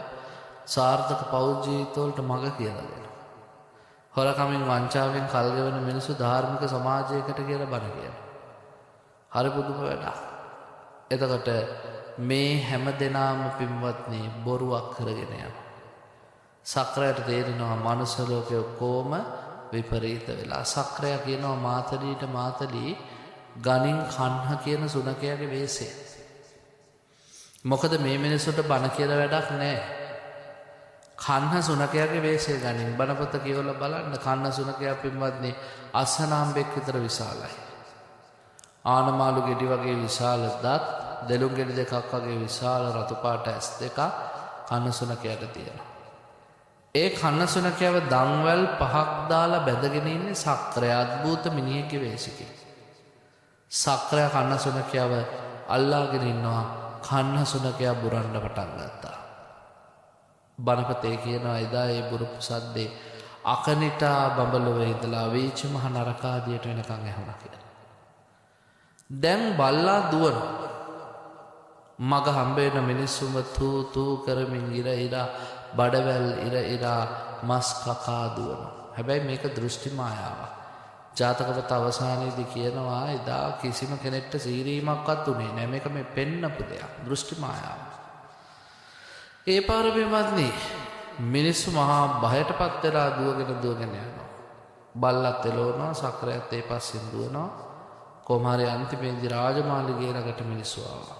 සාර්ථක පෞද්ගල ජීවිතවලට මඟ කියලා දෙනවා. හොරකමින් වංචාවෙන් කල් ගෙවන මිනිස්සු ධාර්මික සමාජයකට කියලා බන කියනවා. හරි පුදුම වැඩක්. එතකොට මේ හැම දෙනාම පින්වත්නි බොරුවක් කරගෙන යනවා. සක්‍රයට තේරෙනවා මනුස්ස ලෝකෙ ඔක්කොම විපරීත වෙලා. සක්‍රයා කියනවා මාතලීට මාතලී ගණින් කන්හ කියන සුනකයාගේ වෙස්ය. මොකද මේ මිනිස්සුන්ට බන කියලා වැඩක් නැහැ. කන්හ සුනකයාගේ වෙස්ය ගණින් බණපොත කියවලා බලන්න. කන්හ සුනකයා පින්වත්නි අස්සනාම්බෙක් විතර විශාලයි. ආනමාළු ගෙඩි වගේ විශාල දත්, දෙලුම් ගෙඩි දෙකක් වගේ විශාල රතු පාට ඇස් දෙකක් කන්හ සුනකයාට තියෙනවා. ඒ කන්න සුනකයව දන්වැල් 5ක් දාලා බැඳගෙන ඉන්නේ සක්‍රයා. අද්භූත මිනිහෙක්ගේ වෙස්යකින්. සක්‍රයා කන්න සුනකයව අල්ලාගෙන ඉන්නවා. කන්න සුනකයා බුරන්න පටන් ගත්තා. බණපතේ කියනවා එදා ඒ බුරුපු සද්දේ අකනිටා බඹලොවේ ඉඳලා වීච මහ නරකාදියට වෙනකන් ඇහුණා කියලා. දැන් බල්ලා දුවනවා. මග හම්බේන මිනිස්සුම තූ කරමින් ඉර බඩවැල් ඉර මස් කකා දුවනවා. හැබැයි මේක දෘෂ්ටි මායාවක්. ජාතකපත අවසානයේදී කියනවා එදා කිසිම කෙනෙක්ට සීරීමක්වත් උනේ නැහැ. මේක මේ පෙන්නපු දෙයක්. දෘෂ්ටි මායාවක්. ඒ පාරමීවත්නි මිනිස්සු මහා බයටපත් වෙලා දුවගෙන යනවා. බල්ලත් එළවනවා, සක්‍රයත් ඒ පස්සෙන් දුවනවා. කොහොම හරි අන්තිමේදී රාජමාලිගයේ ළඟට මිනිස්සු ආවා.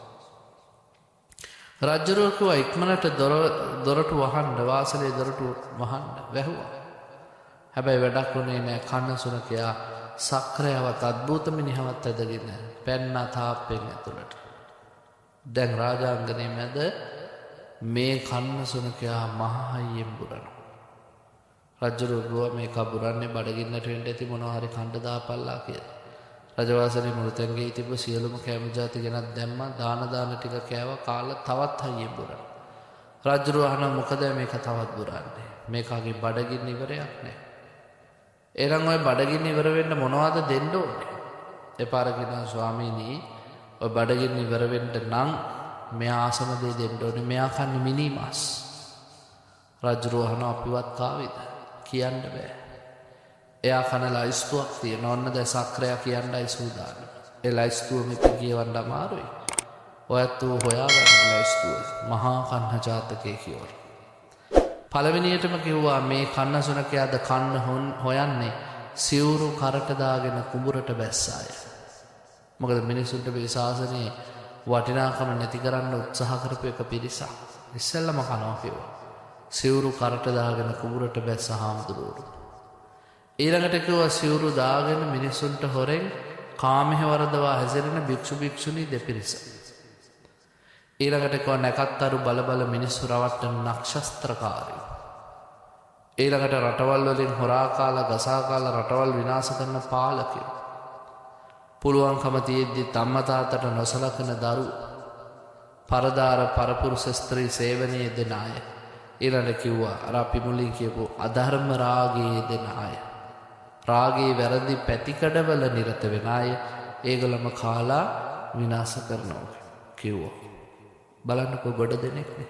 රජුරෝ කිව්වා ඉක්මනට දොරටු වහන්න, වාසලේ දොරටු වහන්න වැහුවා. හැබැයි වැඩක් වුණේ නැහැ. කන්නසුනකයා සක්‍රයවත් අද්භූත මිනිහවත් ඇදගෙන පැන්නා තාප්පෙන් ඇතුළට. දැන් රාජාංගනේ මැද මේ කන්නසුනකයා මහායියෙන් බුරනවා. රජුරෝ කිව්වා මේ කබුරන්නේ බඩගින්නට වෙන්න ඇති මොනවා හරි කණ්ඩ දාපල්ලා කියලා. රජවාසලේ මුළුතැන්ගේ තිබ්බ සියලුම කැම ಜಾති ගෙනත් දැම්මා. දාන ටික කෑවා. කාලා තවත් හයියෙන් බුරනවා. රජුරෝ අහනවා මොකද මේක තවත් බුරන්නේ? මේකගේ බඩගින්න ඉවරයක් නැහැ. එහෙනම් ඔය බඩගින්න ඉවර වෙන්න මොනවද දෙන්න ඕනේ? එපාර කියනවා ස්වාමීනි ඔය බඩගින්න ඉවර වෙන්න නම් මෙයා ආසම දෙය දෙන්න ඕනේ. මෙයා කන්නේ මිනි මාස්. රජුරෝ අහනවා අපිවත් කාවේද? කියන්න බෑ. එයා කන ලයිස්තුවක් තියෙනවා. ඔන්න දැන් සක්‍රයා කියන්නයි සූදානම්. ඒ ලයිස්තුව මෙතන කියවන්න අමාරුයි. ඔයත් හොයාගන්න ලයිස්තුව. මහා කන්න ජාතකයේ කියවල. පළවෙනියටම කිව්වා මේ කන්නසුනකයාද කන්න හොයන්නේ සිවුරු කරට දාගෙන කුඹුරට බැස්සාය. මොකද මිනිසුන්ට මේ ශාසනයේ වටිනාකම නැති කරන්න උත්සාහ කරපු එක පිරිසක්. ඉස්සෙල්ලම කනවා කිව්වා. සිවුරු කරට දාගෙන කුඹුරට බැස්ස හාමුදුරුවෝ. ඊළඟට කිව්වා සිවුරු දාගෙන මිනිසුන්ට හොරෙන් කාමයේ වරදවා හැසිරෙන භික්ෂු භික්ෂුණී දෙපිරිස. ඊළඟට කිව්වා නැකත්තරු බල මිනිස්සු රවට්ටන නක්ෂත්‍රකාරයෝ. ඊළඟට රටවල් වලින් හොරා කාලා ගසා කාලා රටවල් විනාශ කරන පාලකයෝ. පුළුවන්කම තියෙද්දි අම්මා තාත්තට නොසලකන දරුවෝ. පරදාර පරපුරුෂ ස්ත්‍රී සේවනයේ දෙන අය. ඊළඟට කිව්වා අර අපි මුලින් කියපු අධර්ම රාගයේ දෙන අය. රාගයේ වැරදි පැතිකඩවල නිරත වෙන අය ඒගොල්ලම කාලා විනාශ කරනවා කිව්වා. බලන්නකෝ ගොඩ දෙනෙක්නේ.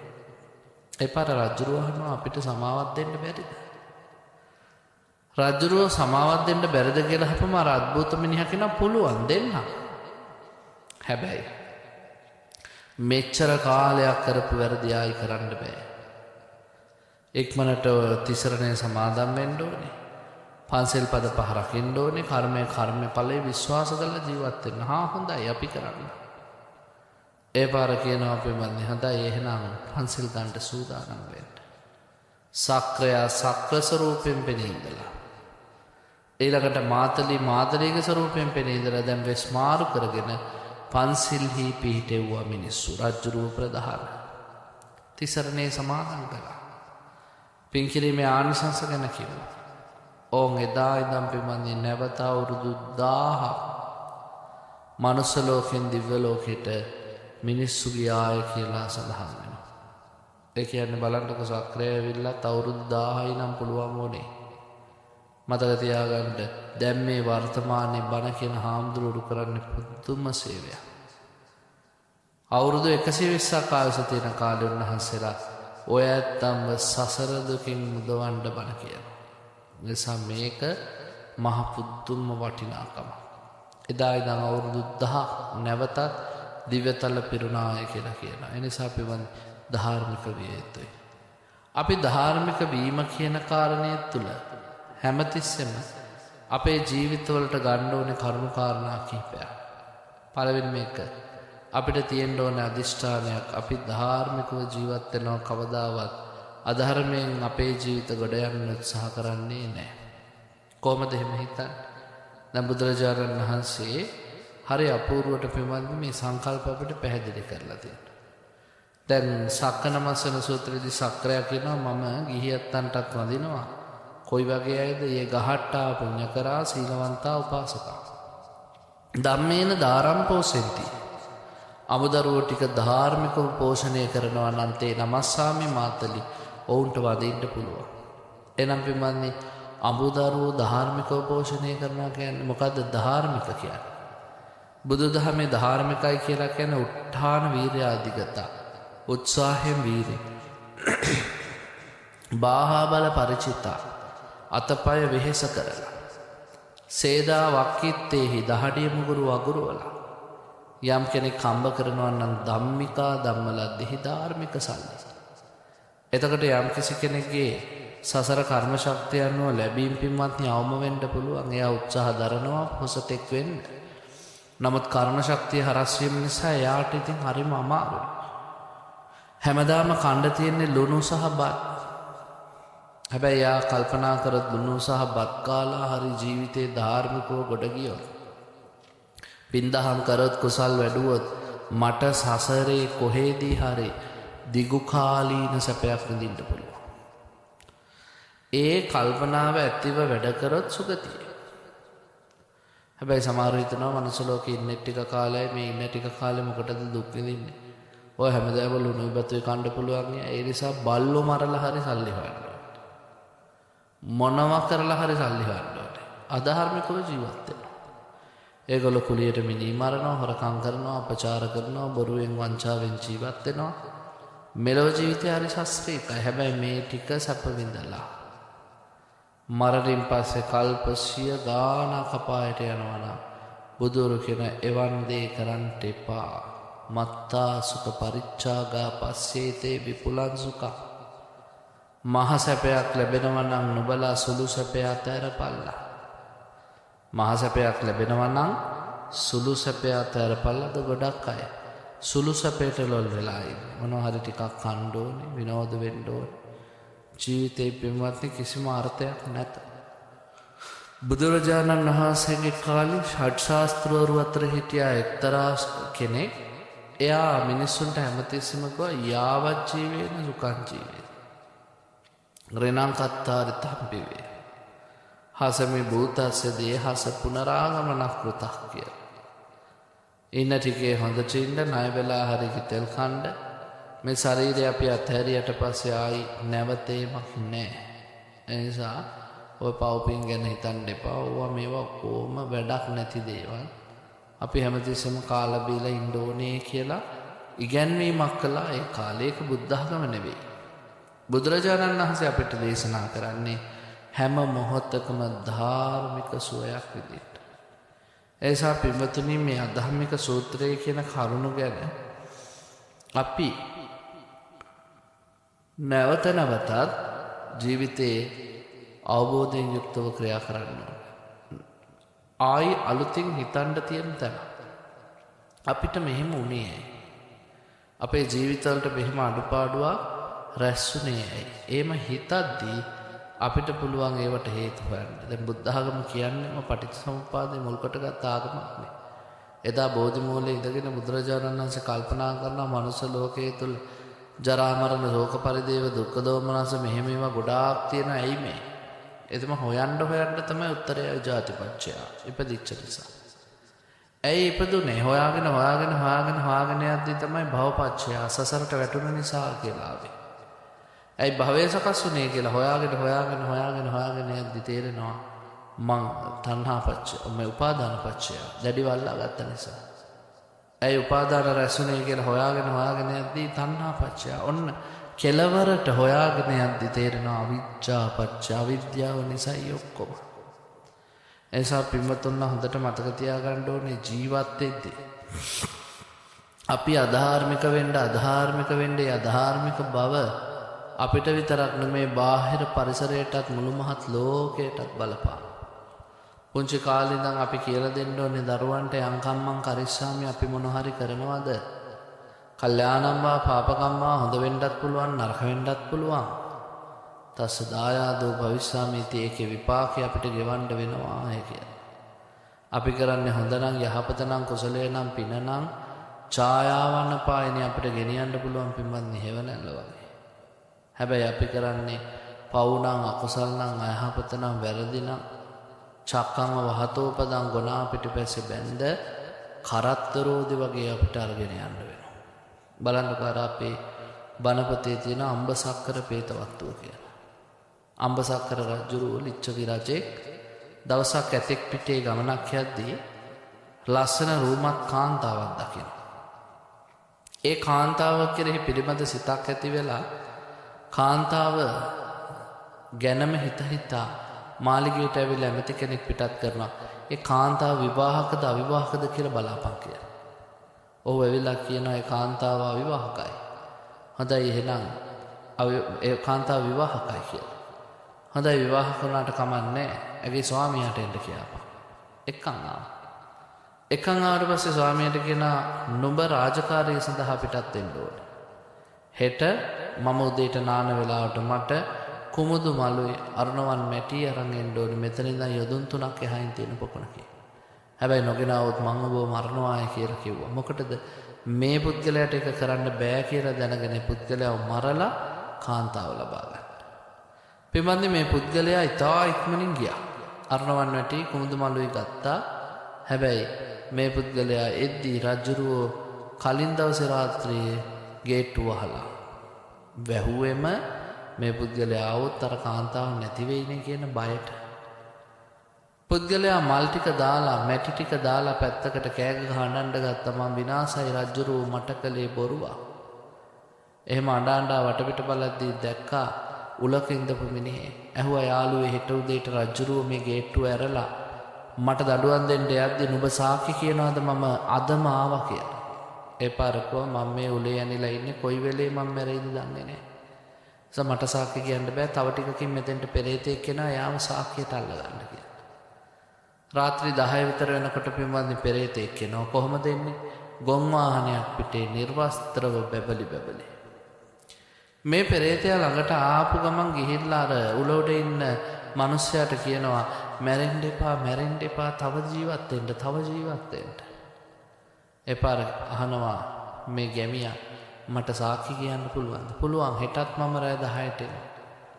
එපාර රජුරෝ අහනවා අපිට සමාවක් දෙන්න බැරිද? රජුරෝ සමාවක් දෙන්න බැරිද කියලා අහපම අර අද්භූත මිනිහා කියනවා පුළුවන් දෙන්න. හැබැයි මෙච්චර කාලයක් කරපු වැරදි ආයි කරන්න බෑ. ඉක්මනට තිසරණය සමාදන් වෙන්න ඕනේ. පන්සල් පද 5 රකින්න ඕනේ. කර්මඵලයේ විශ්වාස කරලා ජීවත් වෙන්න. හොඳයි අපි කරන්නේ. ඒ පාර කියනවා අපි මන්නේ හොඳයි එහෙනම් පන්සල් ගන්න සූදානම් වෙන්න. සක්‍රයා සක්‍ර ස්වරූපයෙන් පෙනී ඉඳලා. ඊළඟට මාතලීගේ ස්වරූපයෙන් පෙනී ඉඳලා දැන් වෙස් මාරු කරගෙන පන්සිල්හි පිහිටෙව්වා මිනිස්සු. රජුරුව ප්‍රධාන. තිසරණේ සමාදන් කළා. පින්කිරීමේ ආනිසංස ගැන කිව්වා. ඕන් එදා ඉඳන් පින්වත්නි නැවත අවුරුදු 1000ක් මනුස්ස ලෝකෙන් දිව්‍ය ලෝකෙට මිනිස්සු ගියාය කියලා සඳහන් වෙනවා. ඒ කියන්නේ බලන්නකො සක්‍රය ඇවිල්ලත් අවුරුදු 1000යි නම් පුළුවන් වුණේ. මතක තියාගන්න දැන් මේ වර්තමානයේ බණ කියන හාමුදුරුවෝ කරන්නේ පුදුම සේවයක්. අවුරුදු 120ක් ආයුෂ තියෙන කාලේ උන්වහන්සේලා ඔය ඇත්තන්ව සසර දුකින් මුදවන්න බණ කියනවා. නිසා මේක මහ පුදුම වටිනාකම. එදා ඉඳන් අවුරුදු 1000 නැවතත් දිව්‍යතල පිරුණාය කියලා කියනවා. ඒ නිසා අපි ධාර්මික විය යුතුයි. අපි ධාර්මික වීම කියන කාරණය තුල හැමතිස්සෙම අපේ ජීවිතවලට ගන්න ඕනේ කරුණු කාරණා කිහිපයක්. පළවෙනි මේක අපිට තියෙන්න ඕන අදිෂ්ඨානයක් අපි ධාර්මිකව ජීවත් වෙනවා කවදාවත් අධර්මයෙන් අපේ ජීවිත ගොඩ යන්න උත්සාහ කරන්නේ නැහැ. කොහොමද එහෙම හිතන්නේ? දැන් බුදුරජාණන් වහන්සේ හරි අපූර්වට පිළිබඳ මේ සංකල්ප අපිට පැහැදිලි කරලා තියෙනවා. දැන් සක්කනමස්සන සූත්‍රයේදී සක්‍රයා කියනවා මම ගිහියත්තන්ටත් වඳිනවා. කොයි වගේ අයද? ඒ ගහට්ටා පුඤ්ඤකරා සීලවන්තා උපාසකා. ධම්මේන දාරම් පෝසෙන්ති. අමුදරුවෝ ටික ධාර්මිකව පෝෂණය කරනවා නම් තේ නමස්සාමි මාතලි ඔවුන්ට වදින්න පුළුවන්. එනම් පින්වත්නි අමුදරුවෝ ධාර්මිකව පෝෂණය කරනවා කියන්නේ මොකද්ද ධාර්මික කියන්නේ? බුදුදහමේ ධාර්මිකයි කියලා කියන්නේ උත්ථාන වීර්ය අධිගත. උත්සාහයෙන් වීර්ය. බාහා බල පරිචිතා. අතපය වෙහෙස කරලා. සේදා වක්කිත්තේහි දහඩිය මුගුරු වගුරුවලා. යම් කෙනෙක් කම්බ කරනවා නම් ධම්මිකා ධම්මලද්දෙහි ධාර්මික සල්ලි. එතකොට යම් කිසි කෙනෙක්ගේ සසර කර්ම ශක්තිය අනුව ලැබීම් පින්වත්නි අවම වෙන්න පුළුවන්. එයා උත්සාහ දරනවා පොසතෙක් වෙන්න. නමුත් කර්ම ශක්තිය හරස් වීම නිසා එයාට ඉතින් හරිම අමාරුයි. හැමදාම කණ්ඩ තියෙන්නේ ලුණු සහ බත්. හැබැයි එයා කල්පනා කරොත් ලුණු සහ බත් කාලා හරි ජීවිතේ ධාර්මිකව ගොඩ ගියොත්, පින්දහම් කරොත්, කුසල් වැඩුවොත් මට සසරේ කොහේදී හරි දිගු කාලීන සැපයක් විඳින්න පුළුවන්. ඒ කල්පනාව ඇතිව වැඩ කරොත් සුගතිය. හැබැයි සමහර හිතනවා මනුස්ස ලෝකේ ඉන්න ටික කාලයයි මේ ඉන්න ටික කාලෙ මොකටද දුක් විඳින්නේ? ඔය හැමදාම ලුණු බතුයි කන්න පුළුවන් නේ. ඒ නිසා බල්ලෝ මරලා හරි සල්ලි හොයන්න ඕනේ. මොනවා කරලා හරි සල්ලි හොයන්න ඕනේ. අධාර්මිකව ජීවත් වෙනවා. ඒගොල්ලෝ කුලියට මිනී මරනවා, හොරකම් කරනවා, අපචාර කරනවා, බොරුවෙන් වංචාවෙන් ජීවත් වෙනවා. මෙලොව ජීවිතය හරි ශස්ත්‍රීයයි. හැබැයි මේ ටික සැප විඳලා මරණින් පස්සේ කල්ප 100 ගාන කපායට යනවා නම් බුදුරු කියන එවන් දේ කරන්න එපා. මත්තා සුඛ පරිච්ඡාගා පස්සේතේ විපුලං සුඛ. මහ සැපයක් ලැබෙනවා නම් නුඹලා සුළු සැපය අතහැරපල්ලා. මහ සැපයක් ලැබෙනවා නම් සුළු සැපය අතහැරපල්ලාද ගොඩක් අය සුළු සැපයට ලොල් වෙලා ඉන්නේ. මොනවා හරි ටිකක් කන්න ඕනේ, විනෝද වෙන්න ඕනේ. ජීවිතේ පින්වත්නි කිසිම අර්ථයක් නැත. බුදුරජාණන් වහන්සේගේ කාලේ ෂඩ් ශාස්ත්‍රවරු අතර හිටියා එක්තරා කෙනෙක්. එයා මිනිස්සුන්ට හැමතිස්සෙම කිව්වා යාවත් ජීවේන සුඛං ජීවේ. රෙණං කත්තාරි තම්පිවේ. හසමි භූතස්ස දේහස පුනරාගමනක් කෘතක් කියලා. ඉන්න ටිකේ හොඳට ඉන්න, ණය වෙලා හරි කිතෙල් කණ්ඩ. මේ ශරීරය අපි අත්හැරියට පස්සේ ආයි නැවතීමක් නැහැ. ඒ නිසා ඔය පව්පින් ගැන හිතන්න එපා. ඕවා මේවා කොහොම වැඩක් නැති දේවල්. අපි හැමතිස්සෙම කාලා බීලා ඉන්න ඕනේ කියලා ඉගැන්වීමක් කළා. ඒ කාලේක බුද්ධ ආගම නෙවෙයි. බුදුරජාණන් වහන්සේ අපිට දේශනා කරන්නේ හැම මොහොතකම ධාර්මික සුවයක් විදිහට. ඒ නිසා පින්වතුනි මේ අධම්මික සූත්‍රය කියන කරුණ ගැන අපි නැවත නැවතත් ජීවිතයේ අවබෝධයෙන් යුක්තව ක්‍රියා කරන්න ඕනේ. ආයි අලුතින් හිතන්න තියෙන තැන. අපිට මෙහෙම වුණේ ඇයි? අපේ ජීවිතවලට මෙහෙම අඩුපාඩුවක් රැස්ුනේ ඇයි? එහෙම හිතද්දී අපිට පුළුවන් ඒවට හේතු හොයන්න. දැන් බුද්ධ ආගම කියන්නේම පටිච්චසමුප්පාදේ මුල් කොටගත් ආගමක් නේ. එදා බෝධි මූලයේ ඉඳගෙන බුදුරජාණන් වහන්සේ කල්පනා කරනවා මනුෂ්‍ය ලෝකයේ තුල ජරා මරණ ශෝක පරිදේව දුක්ඛ දෝමනස මෙහෙම ඒවා ගොඩාක් තියෙනවා. ඇයි මේ? එතම හොයන්න තමයි උත්තරය ජාතිපච්චය. ඉපදිච්ච නිසා. ඇයි ඉපදුනේ? හොයාගෙන යද්දී තමයි භවපච්චය සසරට වැටුණ නිසා කියලා ආවේ. ඇයි භවය සකස් වුනේ කියලා හොයාගෙන යද්දී තේරෙනවා මං තණ්හාපච්චය, මේ උපාදානපච්චය දැඩි වල්ලා ගත්ත නිසා. ඇයි උපාදාන රැස්ුනේ කියලා හොයාගෙන යද්දී තණ්හාපච්චය. ඔන්න කෙලවරට හොයාගෙන යද්දී තේරෙනවා අවිජ්ජාපච්චය, අවිද්‍යාව නිසායි ඔක්කොම. එනිසා පින්වතුන්ලා හොඳට මතක තියාගන්න ඕනේ ජීවත් වෙද්දී අපි අධාර්මික වෙන්න අධාර්මික බව අපිට විතරක් නෙමේ බාහිර පරිසරයටත් මුළු මහත් ලෝකයටත් බලපාන. පුංචි කාලේ ඉඳන් අපි කියලා දෙන්න ඕනේ දරුවන්ට යංකම්මං කරිස්සාමි අපි මොන හරි කරනවද? කල්යාණම්වා පාපකම්වා හොඳ වෙන්නත් පුළුවන් නරක වෙන්නත් පුළුවන්. තස්ස දායාදෝ භවිස්සාමිති ඒකේ විපාකේ අපිට ගෙවන්න වෙනවා කියලා. අපි කරන්නේ හොඳ නම් යහපත නම් කුසලයේ නම් පින නම් ඡායාවන පායනේ අපිට ගෙනියන්න පුළුවන් පින්වත්නි හේවණල්ල වගේ. හැබැයි අපි කරන්නේ පව් නම් අකුසල් නම් අයහපත නම් වැරදි නම් චක්කම වහතෝපදං ගුණා පිටිපස්සේ බැඳ කරත්තරෝදි වගේ අපිට අරගෙන යන්න වෙනවා. බලන්නකෝ අර අපේ බණපොතේ තියෙන අම්බසක්කර පේතවත්තුව කියලා. අම්බසක්කර රජුරුව ලිච්ඡවි රජෙක් දවසක් ඇතෙක් පිටේ ගමනක් යද්දී ලස්සන රූමත් කාන්තාවක් දකින. ඒ කාන්තාව කෙරෙහි පිළිබඳ සිතක් ඇති වෙලා කාන්තාව ගැනම හිතා මාලිගයට ඇවිල්ලා ඇමති කෙනෙක් පිටත් කරනවා. ඒ කාන්තාව විවාහකද අවිවාහකද කියලා බලාපන් කියලා. ඔහු ඇවිල්ලා කියනවා ඒ කාන්තාව අවිවාහකයි. හොඳයි එහෙනම් ඒ කාන්තාව විවාහකයි කියලා. හොඳයි විවාහක වුණාට කමන්නේ ඇගේ ස්වාමියාට එන්න කියපන්. එක්කන් ආවා. එක්කන් ආවට පස්සේ ස්වාමියාට කියනවා නුඹ රාජකාරිය සඳහා පිටත් වෙන්න ඕනේ. හෙට මම උදේට නාන වෙලාවට මට කුමුදු මලුයි අරුණවන් මැටි අරන් එන්න ඕනේ. මෙතන ඉඳන් යොදුන් 3ක් එහායින් තියෙන පොකුණකේ. හැබැයි නොගෙනාවොත් මං ඔබව මරනවායි කියලා කිව්වා. මොකටද මේ පුද්ගලයාට ඒක කරන්න බෑ කියලා දැනගෙන පුද්ගලයාව මරලා කාන්තාව ලබා ගන්න. පින්වත්නි මේ පුද්ගලයා ඉතා ඉක්මනින් ගියා. අරුණවන් මැටි කුමුදු මලුයි ගත්තා. හැබැයි මේ පුද්ගලයා එද්දී රජුරෝ කලින් දවසේ රාත්‍රියේ ගේට්ටුව වහලා වැහුවෙම මේ පුද්ගලයා આવොත් අර කාන්තාව නැති වෙයිනේ කියන බයට පුද්ගලයා මල් ටික දාලා මැටි ටික දාලා පැත්තකට කෑග ගහන්න ගත්තා. මම විනාසයි රජුරෝ මට කලේ බොරුවා. එහෙම අඬා වටපිට බලද්දී දැක්කා උලක ඉඳපු මිනිහේ. ඇහුවා යාළුවේ හෙට උදේට රජුරෝ මේ ගේට්ටුව ඇරලා මට දඩුවම් දෙන්න යද්දී නුඹ සාක්ෂි කියනවාද මම අදම ආවා කියලා. ඒ පාරකෝ මම මේ උලේ ඇනිලා ඉන්නේ කොයි වෙලේ මම මැරෙයිද දන්නේ නැහැ. මට සාක්ෂි කියන්න බෑ. තව ටිකකින් මෙතෙන්ට පෙරේතෙක් එනවා යාම සාක්ෂියට අල්ලගන්න කියලා. රාත්‍රී 10 විතර වෙනකොට පින්වත්නි පෙරේතෙක් එනවා. කොහොමද එන්නේ? ගොන් වාහනයක් පිටේ නිර්වස්ත්‍රව බැබලි. මේ පෙරේතයා ළඟට ආපු ගමන් ගිහිල්ලා අර උලෝඩ ඉන්න මිනිස්සයාට කියනවා මැරෙන්න එපා තව ජීවත් වෙන්න. එපාර අහනවා මේ ගැමියා මට සාක්ෂි කියන්න පුළුවන්ද? පුළුවන්. හෙටත් මම රෑ 10ට එනවා.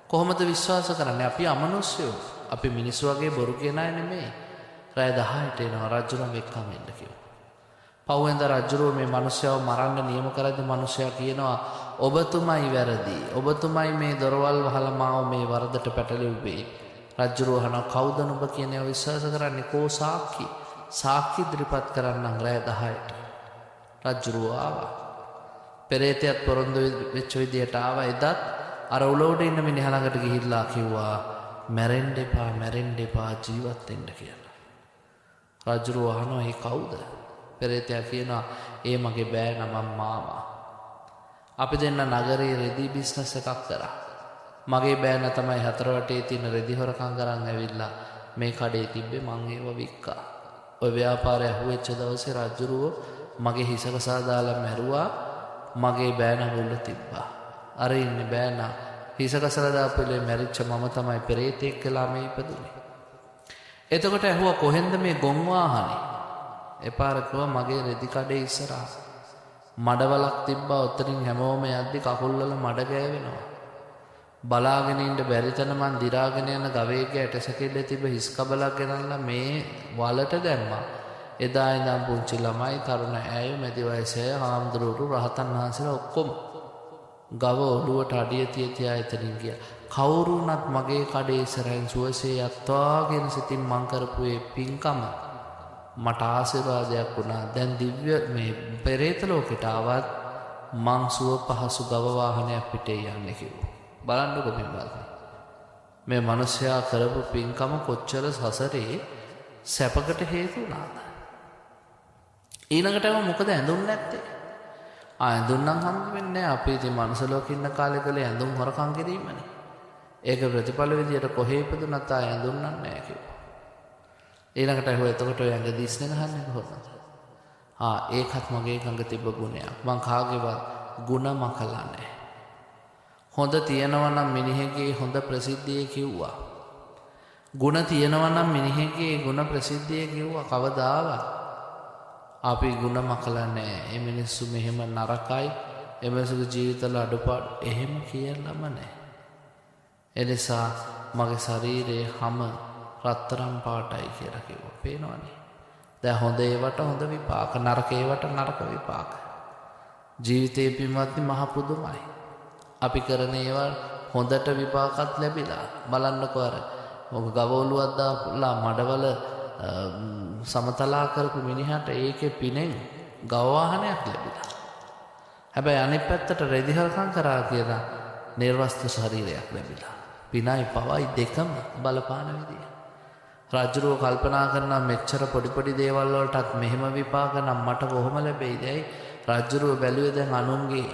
කොහොමද විශ්වාස කරන්නේ? අපි අමනුෂ්‍යයෝ. අපි මිනිස්සු වගේ බොරු කියන අය නෙමෙයි. රෑ 10ට එනවා රජුරම එක්කම එන්න කිව්වා. පව්වෙන්ද රජුරෝ මේ මිනිස්සයව මරන්න නියම කරද්දී මිනිස්සයා කියනවා ඔබතුමයි වැරදි. ඔබතුමයි මේ දොරවල් වහලා මාව මේ වරදට පැටලෙව්වේ. රජුරෝ අහනවා කවුද නුඹ කියන ඒවා විශ්වාස කරන්නේ? කෝ සාක්ෂි? සාක්ෂි ඉදිරිපත් කරන්නම් රෑ 10ට. රජුරෝ ආවා. පෙරේතයත් පොරොන්දු වෙච්ච විදියට ආවා. එදත් අර උලෝඩ ඉන්න මිනිහා ළඟට ගිහිල්ලා කිව්වා මැරෙන්න එපා ජීවත් වෙන්න කියලා. රජුරෝ අහනවා ඒ කවුද? පෙරේතයා කියනවා ඒ මගේ බෑනා මම මාමා. අපි දෙන්න නගරේ රෙදි බිස්නස් එකක් කරා. මගේ බෑනා තමයි හතර වටේ තියෙන රෙදි හොරකම් කරන් ඇවිල්ලා මේ කඩේ තිබ්බේ මං ඒව වික්කා. ඔය ව්‍යාපාරය අහුවෙච්ච දවසේ රජුරෝ මගේ හිස කසා දාලා මැරුවා. මගේ බෑනා මුල්ල තිබ්බා. අර ඉන්නේ බෑනා හිස කසලා දාපෙලේ මැරිච්ච මම තමයි පෙරේතෙක් කියලා මේ ඉපදුනේ. එතකොට ඇහුවා කොහෙන්ද මේ ගොන් වාහනේ? එපාර කිව්වා මගේ රෙදි කඩේ ඉස්සරහා. මඩවලක් තිබ්බා. ඔතනින් හැමෝම යද්දි කකුල් වල මඩ ගෑවෙනවා. බලාගෙන ඉන්න බැරි තැන මං දිරාගෙන යන ගවේගේ ඇටසැකිල්ල තිබ්බ හිස් කබලක් ගෙනල්ලා මේ වලට දැම්මා. එදා ඉඳන් පුංචි ළමයි තරුණ ඇයෝ මැදි වයසේ හාමුදුරුවෝ රහතන් වහන්සේලා ඔක්කොම ගව ඔළුවට අඩිය තියා එතනින් ගියා. කවුරු වුණත් මගේ කඩේ ඉස්සරහින් සුවසේ යත්වා කියන සිතින් මං කරපු ඒ පින්කම මට ආශිර්වාදයක් වුණා. දැන් දිව්‍ය මේ පෙරේත ලෝකෙට ආවත් මං සුව පහසු ගව වාහනයක් පිටේ යන්නේ කිව්වා. බලන්නකො පින්වත්නි. මේ මිනිසයා කරපු පින්කම කොච්චර සසරේ සැපකට හේතු වුණාද? ඊළඟටම මොකද ඇඳුම් නැත්තේ? ඇඳුම් නම් හම්බ වෙන්නේ නැහැ. අපි ඉතින් මනුස්ස ලෝකෙ ඉන්න කාලේ කලේ ඇඳුම් හොරකම් කිරීමනේ. ඒක ප්‍රතිඵල විදියට කොහේ ඉපදුනත් ඇඳුම් නැහැ කිව්වා. ඊළඟට ඇහුවා එතකොට ඔය ඇඟ දිස්නේ ගහන්නේ කොහොමද? ඒකත් මගේ ළඟ තිබ්බ ගුණයක්. මං කාගේවත් ಗುಣ මකලා නැහැ. හොඳ තියනවා නම් මිනිහෙගේ හොඳ ප්‍රසිද්ධිය කිව්වා. ಗುಣ තියනවා නම් මිනිහෙගේ ಗುಣ ප්‍රසිද්ධිය කිව්වා. කවදාවත් අපි ಗುಣ මකලා නැහැ. මේ මිනිස්සු මෙහෙම නරකයි. ඒ මිනිස්සුගේ ජීවිතවල අඩුපාඩු එහෙම කියලාම නැහැ. එනිසා මගේ ශරීරයේ හැම රත්තරන් පාටයි කියලා කිව්වා. පේනවනේ. දැන් හොඳ ඒවට හොඳ විපාක, නරක ඒවට නරක විපාක. ජීවිතේ පින්වත්නි මහ පුදුමයි. අපි කරන ඒවා හොඳට විපාකත් ලැබිලා බලන්නකෝ අර ගවෝලුවක් දාලා මඩවල සමතලා කරපු මිනිහට ඒකේ පිනෙන් ගවවාහනයක් ලැබිලා. හැබැයි අනිත් පැත්තට රෙදිහල්කම් කරා කියලා නිර්වස්තු ශරීරයක් ලැබිලා. පිනයි පවයි දෙකම බලපාන විදිය. රජුරෝ කල්පනා කරනවා මෙච්චර පොඩි පොඩි දේවල් වලටත් මෙහෙම විපාක නම් මට කොහොම ලැබෙයිදයි. රජුරෝ බැලුවේ දැන් අනුන්ගේ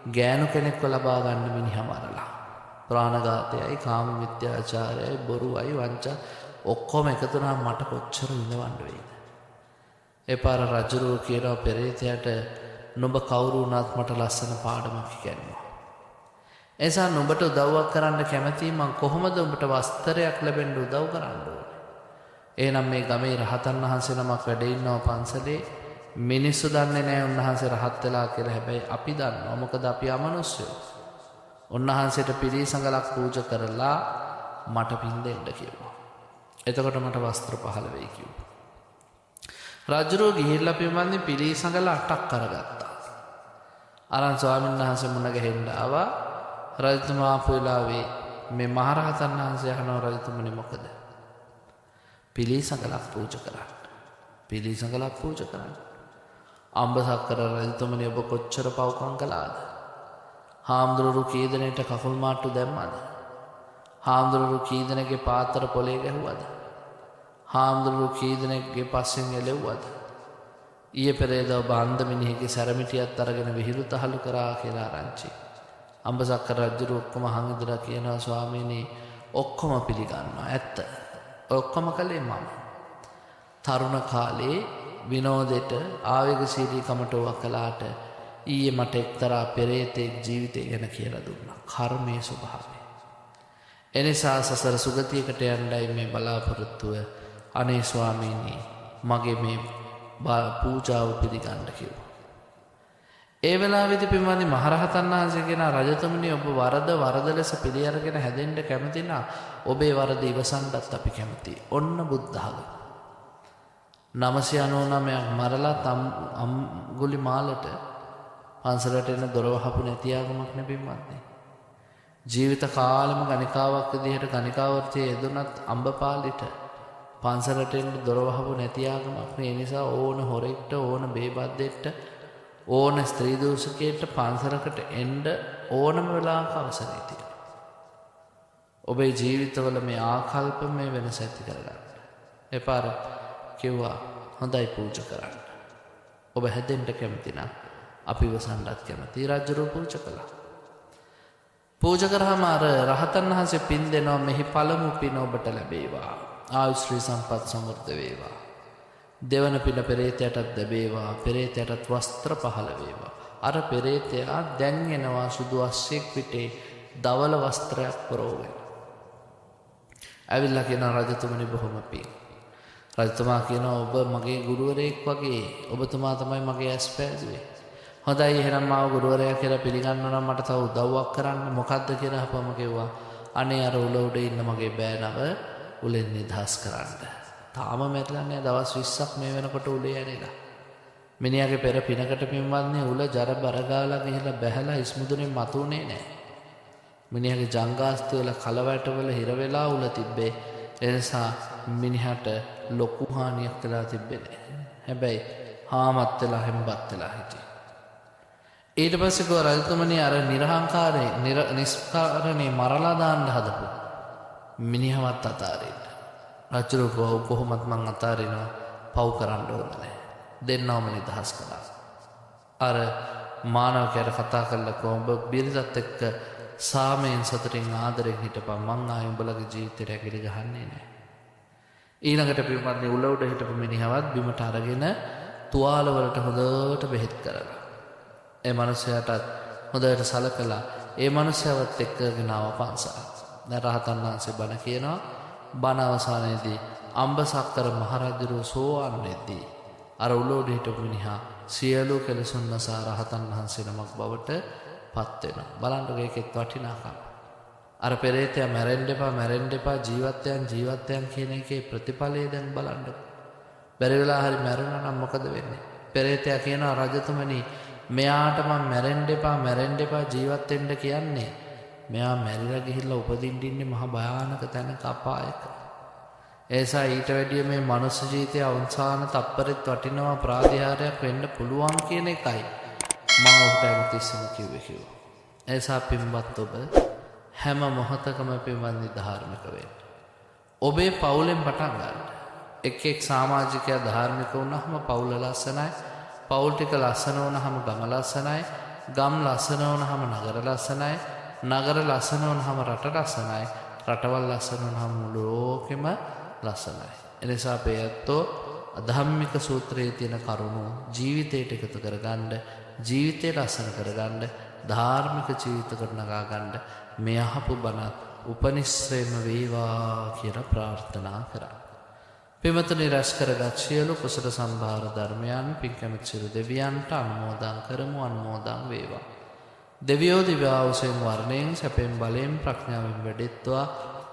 ගෑනු කෙනෙක්ව ලබා ගන්න මිනිහා මරලා. ප්‍රාණඝාතයයි, කාම මිත්‍යාචාරයයි, බොරුවයි, වංචා ඔක්කොම එකතු වුණාම මට කොච්චර විඳවන්න වෙයිද? එපාර රජුරෝ කියනවා පෙරේතයාට නුඹ කවුරු වුණත් මට ලස්සන පාඩමක් ඉගෙනුවා. එසා නුඹට උදව්වක් කරන්න කැමතියි. මං කොහොමද උඹට වස්ත්‍රයක් ලැබෙන්න උදව් කරන්න ඕනේ? එහෙනම් මේ ගමේ රහතන් වහන්සේ නමක් වැඩ ඉන්නවා පන්සලේ. මිනිස්සු දන්නේ නැහැ උන්වහන්සේ රහත් වෙලා කියලා. හැබැයි අපි දන්නවා. මොකද අපි අමනුෂ්‍යයෝ. උන්වහන්සේට පිළිසඟලක් පූජා කරලා මට පින් දෙන්න කිව්වා. එතකොට මට වස්ත්‍ර 15 වෙයි කිව්වා. රජුරෝ ගිහිල්ලා පින්වන්දි පිළිසඟල 8ක් කරගත්තා. ආරන් ස්වාමීන් වහන්සේ මුණ ගැහෙන්න ආවා. රජතුමා ආපු වෙලාවේ මේ මහරහතන් වහන්සේ අහනවා රජතුමනි මොකද? පිළිසඟලක් පූජා කරන්න. පිළිසඟලක් පූජා කරන්න. අම්බසක්කර රජතුමනි ඔබ කොච්චර පව්කම් කළාද? හාමුදුරුවෝ කී දෙනෙක්ට කකුල් මාට්ටු දැම්මද? හාමුදුරුවෝ කී දෙනෙක්ගේ පාත්‍ර පොලේ ගැහුවද? හාමුදුරුවෝ කී දෙනෙක්ගේ පස්සෙන් එලෙව්වද? ඊයේ පෙරේද ඔබ අන්ධ මිනිහෙක්ගේ සැරමිටියත් අරගෙන විහිළු තහළු කරා කියලා ආරංචි. අම්බසක්කර රජු ඔක්කොම අහන් ඉඳලා කියනවා ස්වාමීනි ඔක්කොම පිළිගන්නවා. ඇත්ත. ඔක්කොම කළේ මම. තරුණ කාලේ විනෝදෙට ආවේගශීලීකමට වකලාට ඊයේ මට එක්තරා පෙරේතෙක් ජීවිතය ගැන කියලා දුන්නා. කර්මයේ ස්වභාවය. එනිසා සසර සුගතියකට යන්නයි මේ බලාපොරොත්තුව. අනේ ස්වාමීනි මගේ මේ පූජාව පිළිගන්න කිව්වා. ඒ වෙලාවේදී පින්වත්නි මහරහතන් වහන්සේ කියන රජතුමනි ඔබ වරද ලෙස පිළි අරගෙන හැදෙන්න කැමති නම් ඔබේ වරද ඉවසන්නත් අපි කැමතියි. ඔන්න බුද්ධ ධර්ම. 999ක් මරලා අඟුලිමාලට පන්සලට එන දොර වහපු නැති ආගමක් නෙපින්වත්නි. ජීවිත කාලෙම ගණිකාවක් විදිහට ගණිකාවර්තිය යෙදුනත් අම්බපාලිට පන්සලට එන්න දොර වහපු නැති ආගමක් නේ. ඒ නිසා ඕන හොරෙක්ට ඕන බේබද්දෙක්ට ඕන ස්ත්‍රී දූෂකයෙක්ට පන්සලකට එන්න ඕනම වෙලාවක අවසරයි තියෙනවා. ඔබේ ජීවිතවල මේ ආකල්පමය වෙනස ඇති කරගන්න. එපාර කිව්වා හොඳයි පූජා කරන්න. ඔබ හැදෙන්න කැමති නම් අපි වසන්නත් කැමති. රජුරෝ පූජා කළා. පූජා කරාම අර රහතන් වහන්සේ පින් දෙනවා මෙහි පළමු පින ඔබට ලැබේවා. ආයුෂ් ශ්‍රී සම්පත් සමෘද්ධ වේවා. දෙවන පින පෙරේතයටත් ලැබේවා. පෙරේතයටත් වස්ත්‍ර 15 වේවා. අර පෙරේතයා දැන් එනවා සුදු අස්සෙක් පිටේ දවල වස්ත්‍රයක් පරෝගෙන. ඇවිල්ලා කියන රජතුමනි බොහොම පිං. රජතුමා කියනවා ඔබ මගේ ගුරුවරයෙක් වගේ. ඔබතුමා තමයි මගේ ඇස් පෑදුවේ. හොඳයි එහෙනම් මාව ගුරුවරයා කියලා පිළිගන්නවා නම් මට තව උදව්වක් කරන්න. මොකද්ද කියලා අපම කිව්වා. අනේ අර උල උඩ ඉන්න මගේ බෑනව උලෙන් නිදහස් කරන්න. තාම මැරිලා නැහැ. දවස් 20ක් මේ වෙනකොට උලේ ඇරිලා. මිනිහාගේ පෙර පිනකට පින්වත්නි උල ජර බර ගාලා ගිහලා බැහැලා ඉස්මුදුනේ මතුනේ නැහැ. මිනිහාගේ ජංගාස්ති වල කලවැටවල හිර වෙලා උල තිබ්බේ. ඒ නිසා මිනිහට ලොකු හානියක් වෙලා තිබ්බේ නැහැ. හැබැයි හාමත් වෙලා හැම්බත් වෙලා හිටියේ. ඊට පස්සේ කෝ රජතුමනි අර නිර්හංකාරේ නිස්කාරණේ මරලා දාන්න හදපු මිනිහවත් අතාරින්න. රජුරෝ කොහොමත් මං අතාරිනවා පව් කරන්න ඕන නැහැ. දෙන්නවම නිදහස් කළා. අර මානවකයට කතා කළා කොඹ බිරිඳත් එක්ක සාමයෙන් සතුටින් ආදරෙන් හිටපන්. මං ආයෙ උඹලගේ ජීවිතේට ඇගිලි ගහන්නේ නැහැ. ඊළඟට පින්වත්නි උල උඩ හිටපු මිනිහවත් බිමට අරගෙන තුවාල වලට හොඳට බෙහෙත් කරලා ඒ මනුස්සයාටත් හොඳට සලකලා ඒ මනුස්සයවත් එක්කගෙන ආව පන්සල. දැන් රහතන් වහන්සේ බණ කියනවා. බණ අවසානයේදී අම්බසක්කර මහරජුරෝ සෝවාන් වෙද්දී අර උල උඩ හිටපු මිනිහා සියලු කෙලෙසුන් නසා රහතන් වහන්සේ නමක් බවට පත් වෙනවා. බලන්නකෝ ඒකෙත් වටිනාකම. අර පෙරේතයා මැරෙන්න එපා ජීවත්යන් කියන එකේ ප්‍රතිඵලය දැන් බලන්නකෝ. බැරි වෙලා හරි මැරුණා නම් මොකද වෙන්නේ? පෙරේතයා කියනවා රජතුමනි මෙයාට මම මැරෙන්න එපා ජීවත් වෙන්න කියන්නේ. මෙයා මැරිලා ගිහිල්ලා උපදින්න ඉන්නේ මහ භයානක තැනක අපායක. ඒසා ඊට වැඩිය මේ මනුස්ස ජීවිතයේ අවසාන තප්පරෙත් වටිනවා ප්‍රාතිහාර්යයක් වෙන්න පුළුවන් කියන එකයි මම ඔබට හැමතිස්සෙම කිව්වේ. ඒසා පින්වත් ඔබ හැම මොහොතකම පින්වත්නි ධාර්මික වෙන්න. ඔබේ පවුලෙන් පටන් ගන්න. එක් සමාජිකයා ධාර්මික වුණාම පවුල ලස්සනයි. පවුල් ටික ලස්සන වුණාම ගම ලස්සනයි. ගම් ලස්සන වුණාම නගර ලස්සනයි. නගර ලස්සන වුණාම රට ලස්සනයි. රටවල් ලස්සන වුණාම මුළු ලෝකෙම ලස්සනයි. එනිසා අපේ ඇත්තෝ අධම්මික සූත්‍රයේ තියෙන කරුණු ජීවිතයට එකතු කරගන්න, ජීවිතය ලස්සන කරගන්න, ධාර්මික ජීවිතකට නගා ගන්න මේ අහපු බණ උපනිශ්‍රේම වේවා කියලා ප්‍රාර්ථනා කරා. පින්වත්නි, රැස් කරගත් සියලු කුසල සම්භාර ධර්මයන් පින් කැමති සියලු දෙවියන්ට අනුමෝදන් කරමු. අනුමෝදන් වේවා. දෙවියෝ දිව්‍යාවසෙන් වර්ණයෙන් සැපෙන් බලයෙන් ප්‍රඥාවෙන් වැඩෙත්වා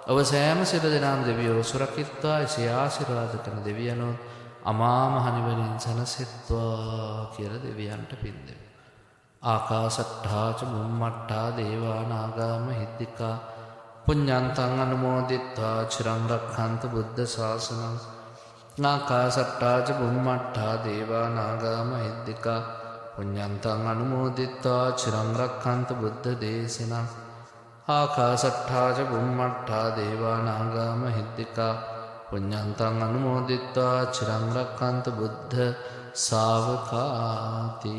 ඔබ සෑම සියලු දෙනාම දෙවියෝ සුරකිත්වා. එසේ ආශිර්වාද කරන දෙවියනොත් අමා මහ නිවනින් සැනසෙත්වා කියලා දෙවියන්ට පින් දෙමු. ආකාශට්ඨා ච බුම්මට්ඨා දේවා නාග මහිද්దికා පුඤ්ඤන්තං අනුමෝදිත්වා චිරං රක්ඛන්තු බුද්ධ ශාසනං. ආකාශට්ඨා ච බුම්මට්ඨා දේවා නාග මහිද්దికා පුඤ්ඤන්තං අනුමෝදිත්වා චිරං රක්ඛන්තු බුද්ධ දේශනං. ආකාශට්ඨා ච බුම්මට්ඨා දේවා නාග මහිද්దికා පුඤ්ඤන්තං අනුමෝදිත්වා චිරං රක්ඛන්තු බුද්ධ ශාවකාති.